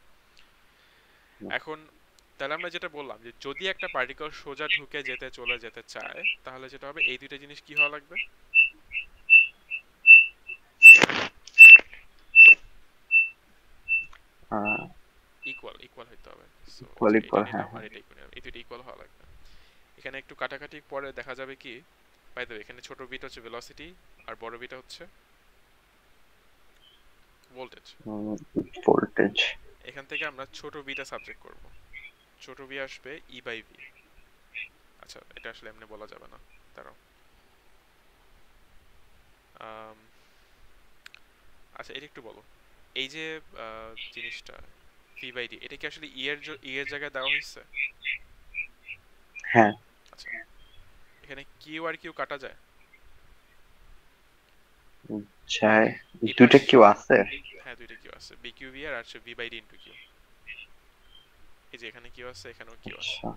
এখন তাহলে আমরা যেটা বললাম যে যদি একটা পার্টিকেল সোজা ঢুকে চলে যেতে চায়, তাহলে যেটা হবে এই দুইটা জিনিস কি হওয়া লাগবে? ইকুয়াল হইতে হবে। সো ইকুয়াল এটা ইকুয়াল, হ্যাঁ নিলাম আর এটা ইকুয়াল নিলাম, এই দুইটা ইকুয়াল হওয়া লাগবে। এখানে একটু কাটাকাটি পরে দেখা যাবে কি, বাই দ্য ওয়ে, এখানে ছোট বিটা হচ্ছে ভেলোসিটি আর বড় বিটা হচ্ছে ভোল্টেজ। ভোল্টেজ। এখান থেকে আমরা ছোট বিটা সাবজেক্ট করব, ছোট বি আসবে ই বাই ভি। আচ্ছা এটা আসলে এমনি বলা যাবে না, দাঁড়াও। আচ্ছা এটা একটু বলো, এই যে জিনিসটা ভি বাই ডি, এটা কি আসলে ই এর জায়গায় দেওয়া হয়েছে? হ্যাঁ। আচ্ছা এখানে কিউ আর কিউ কাটা যায়? যায়। এটা দুইটা কিউ আছে। হ্যাঁ দুইটা কিউ আছে, বি কিউ ভি আর আছে V by D into Q. এই যে এখানে কিউ আছে, এখানেও কিউ আছে। আচ্ছা।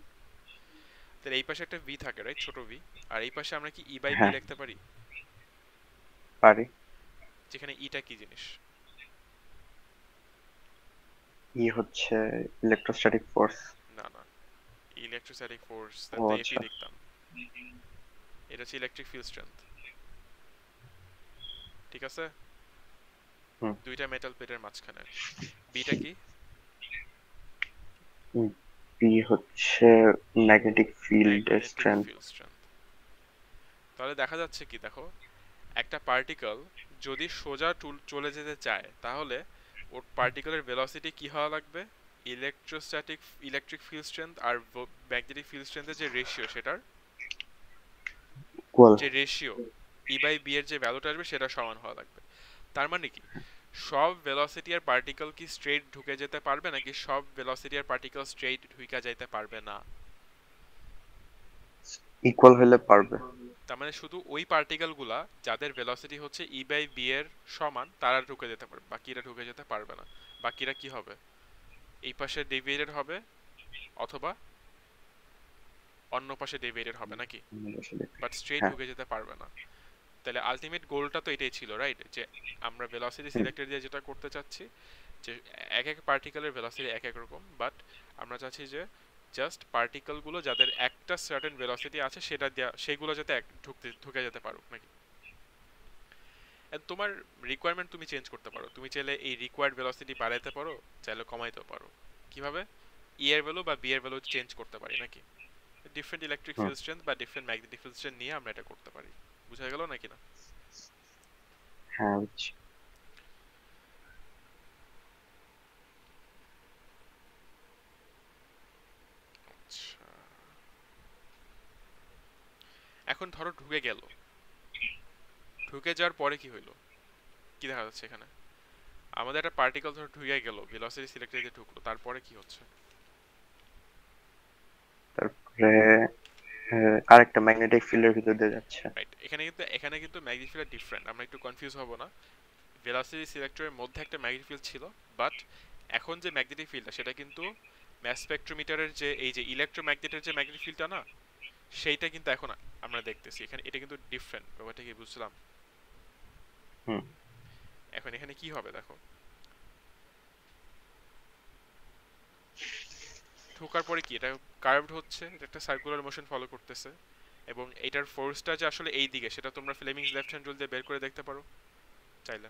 তাহলে এই পাশে একটা ভি থাকে রাইট, ছোট ভি, আর এই পাশে আমরা কি ই বাই ভি হ্যাঁ লিখতে পারি? পারি। যেখানে ইটা কি জিনিস? ই হচ্ছে ইলেকট্রোস্ট্যাটিক ফোর্স। না না, ইলেকট্রোস্ট্যাটিক ফোর্স, ও তাহলে এফই আচ্ছা। লিখতাম। এটা হচ্ছে ইলেকট্রিক ফিল্ড স্ট্রেংথ, ঠিক আছে? হুম। দুইটা মেটাল প্লেটের মাঝখানে। বিটা কি? বি হচ্ছে magnetic field magnetic strength. Field strength. তাহলে দেখা যাচ্ছে কি, দেখো একটা পার্টিকেল যদি সোজা চলে যেতে চায়, তাহলে ওর পার্টিকেলের ভেলোসিটি কি হওয়া লাগবে? ইলেকট্রিক ফিল্ড স্ট্রেংথ আর ম্যাগনেটিক ফিল্ড স্ট্রেংথের যে রেশিও, সেটার ইকুয়াল। যে রেশিও ই বাই বি এর যে ভ্যালুটা আসবে সেটা সমান হওয়া লাগবে। তার মানে কি, সব ভেলোসিটি আর পার্টিকেল কি স্ট্রেইট ঢুকে যেতে পারবে, নাকি সব ভেলোসিটি আর পার্টিকেল স্ট্রেইট ঢুকে যেতে পারবে না? ইকুয়াল হলে পারবে। তার মানে শুধু ওই পার্টিকেলগুলা যাদের ভেলোসিটি হচ্ছে ই বাই বি এর সমান, তারা ঢুকে যেতে পারবে, বাকিরা ঢুকে যেতে পারবে না। বাকিরা কি হবে? এই পাশে ডেভিয়েটেড হবে, অথবা অন্য পাশে ডেভিয়েটেড হবে নাকি, বাট স্ট্রেইট হ্যাঁ। ঢুকে যেতে পারবে না। তাহলে আলটিমেট গোলটা তো এটাই ছিল রাইট, যে আমরা ভেলোসিটি সিলেক্টেড দিয়ে যেটা করতে চাচ্ছি, যে এক এক পার্টিকেলের ভেলোসিটি এক এক রকম, বাট আমরা চাচ্ছি যে জাস্ট পার্টিকেলগুলো যাদের একটা সার্টেন ভেলোসিটি আছে সেটা দেয়া, সেগুলো যাতে ঢুকে যেতে পারুক নাকি। তোমার রিকোয়ারমেন্ট তুমি চেঞ্জ করতে পারো, তুমি চাইলে এই রিকোয়ার্ড ভেলোসিটি বাড়াইতে পারো, চাইলে কমাইতেও পারো। কিভাবে? ই এর ভ্যালু বা বি এর ভ্যালু চেঞ্জ করতে পারি নাকি, ডিফারেন্ট ইলেকট্রিক ফিল্ড স্ট্রেংথ বা ডিফারেন্ট ম্যাগনেটিক ফিল্ড স্ট্রেংথ নিয়ে আমরা এটা করতে পারি। বুঝা গেল নাকি না? হ্যাঁ। আচ্ছা এখন ধরো ঢুকে গেল, ঢুকে যাওয়ার পরে কি হইলো, কি দেখা যাচ্ছে এখানে? আমাদের একটা পার্টিকেল ধরো ঢুকে গেল, ভেলোসিটি সিলেক্টর দিয়ে ঢুকলো, তারপরে কি হচ্ছে? তারপরে আরেকটা ম্যাগনেটিক ফিল্ডের ভিতর দিয়ে যাচ্ছে। রাইট, এখানে কিন্তু ম্যাগনেটিক ফিল্ড ডিফারেন্ট, আমরা একটু কনফিউজ হব না। ভেলোসিটি সিলেক্টরের মধ্যে একটা ম্যাগনেটিক ফিল্ড ছিল, বাট এখন যে ম্যাগনেটিক ফিল্ডটা সেটা কিন্তু ম্যাস স্পেকট্রোমিটারের যে এই যে ইলেকট্রোম্যাগনেটের যে ম্যাগনেটিক ফিল্ডটা না, সেইটা কিন্তু এখন আমরা দেখতেছি এখানে, এটা কিন্তু ডিফারেন্ট। ব্যাপারটা কি বুঝলাম? হুম। এখন এখানে কি হবে দেখো, ঢোকার পরে কি এটা কার্ভড হচ্ছে, এটা একটা সার্কুলার মোশন ফলো করতেছে, এবং এটার ফোর্সটা যে আসলে এই দিকে সেটা তোমরা ফ্লেমিংস লেফট হ্যান্ড রুল দিয়ে বের করে দেখতে পারো চাইলে।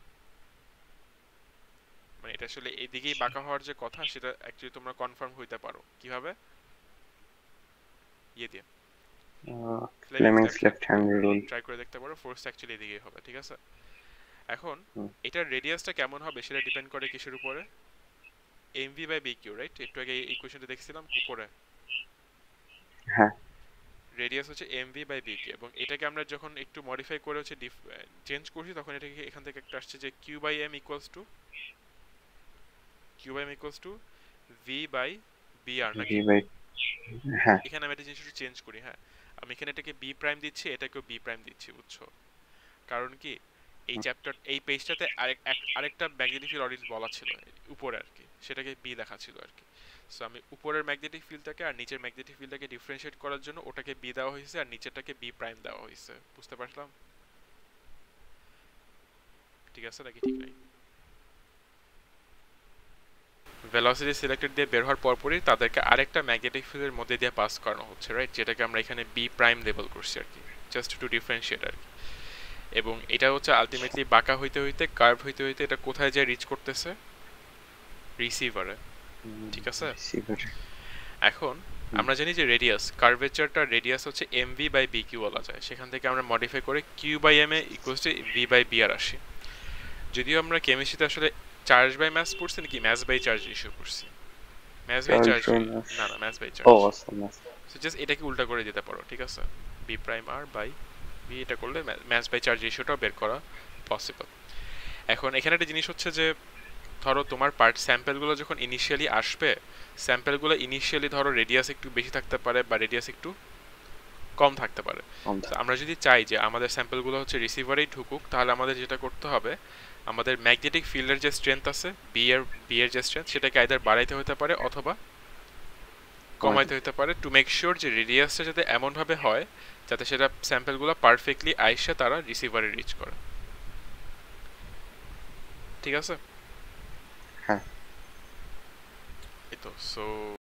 মানে এটা আসলে এই দিকেই বাঁকা হওয়ার যে কথা সেটা অ্যাকচুয়ালি তোমরা কনফার্ম হইতে পারো কিভাবে, ইয়ে দিয়ে Fleming's Fleming's left left hand rule. Try করে দেখতে পারো, ফোর্স অ্যাকচুয়ালি এদিকেই হবে, ঠিক আছে? এখন এটার রেডিয়াসটা কেমন হবে সেটা ডিপেন্ড করে কিসের উপরে, mv বাই bq, রাইট? একটু আগে এই কোশ্চেনটা দেখছিলাম উপরে হ্যাঁ রেডিয়াস হচ্ছে mv বাই bq, এবং এটাকে আমরা যখন একটু মডিফাই করে হচ্ছে চেঞ্জ করছি তখন এটাকে এখান থেকে একটা আসছে যে q by m equals to v by br, নাকি? ভি বাই, হ্যাঁ এখানে আমি একটা জিনিস একটু চেঞ্জ করি, হ্যাঁ আমি এখানে এটাকে b প্রাইম দিচ্ছি, এটাকেও b প্রাইম দিচ্ছি, বুঝছো? কারণ কি এই চ্যাপ্টার এই পেজটাতে আরেকটা ম্যাগনেটিক ফিল্ড অলরেডি বলা ছিল উপরে আর কি, সেটাকে বি লেখা ছিল আর কি। সো আমি উপরের ম্যাগনেটিক ফিল্ডটাকে আর নিচের ম্যাগনেটিক ফিল্ডটাকে ডিফারেন্সিয়েট করার জন্য ওটাকে বি দেওয়া হয়েছে আর নিচেরটাকে বি প্রাইম দেওয়া হয়েছে, বুঝতে পারলাম? ঠিক আছে নাকি ঠিক নাই? ভেলোসিটি সিলেক্টেড দিয়ে বের হওয়ার পরপরই তাদেরকে আরেকটা ম্যাগনেটিক ফিল্ডের মধ্যে দিয়ে পাস করানো হচ্ছে, রাইট? যেটাকে আমরা এখানে বি প্রাইম লেবেল করছি আর কি, জাস্ট টু ডিফারেন্সিয়েট আর কি। এবং এটা হচ্ছে আলটিমেটলি বাঁকা হইতে হইতে কার্ভ হইতে হইতে এটা কোথায় যায় রিচ করতেছে, রিসিভারে, ঠিক আছে? এখন আমরা জানি যে রেডিয়াস কার্ভেচারটা রেডিয়াস হচ্ছে mv বাই bq বলা যায়, সেখান থেকে আমরা মডিফাই করে q by m equals to v by br আসি। যদিও আমরা কেমিস্ট্রিতে আসলে চার্জ বাই ম্যাস পড়ছি নাকি ম্যাস বাই চার্জ রেশিও পড়ছি, ম্যাস বাই চার্জ, না না ম্যাস বাই চার্জ। ও আচ্ছা ম্যাস, সো জাস্ট এটাকে উল্টা করে দিতে পারো, ঠিক আছে? b prime r by v, এটা করলে ম্যাস বাই চার্জ রেশিওটাও বের করা পসিবল। এখন এখানে একটা জিনিস হচ্ছে যে ধরো তোমার পার্ট স্যাম্পলগুলো যখন ইনিশিয়ালি আসবে, স্যাম্পলগুলো ইনিশিয়ালি ধরো রেডিয়াস একটু বেশি থাকতে পারে বা রেডিয়াস একটু কম থাকতে পারে। তো আমরা যদি চাই যে আমাদের স্যাম্পলগুলো হচ্ছে রিসিভারেই ঢুকুক, তাহলে আমাদের যেটা করতে হবে, আমাদের ম্যাগনেটিক ফিল্ডের যে স্ট্রেংথ আছে বি এর যে স্ট্রেংথ সেটাকে আইদার বাড়াইতে হতে পারে অথবা কমাইতে হতে পারে, টু মেক শিওর যে রেডিয়াসটা যাতে এমনভাবে হয় যাতে সেটা স্যাম্পলগুলো পারফেক্টলি আইসে তারা রিসিভারে রিচ করে, ঠিক আছে? হ্যাঁ এই তো। সো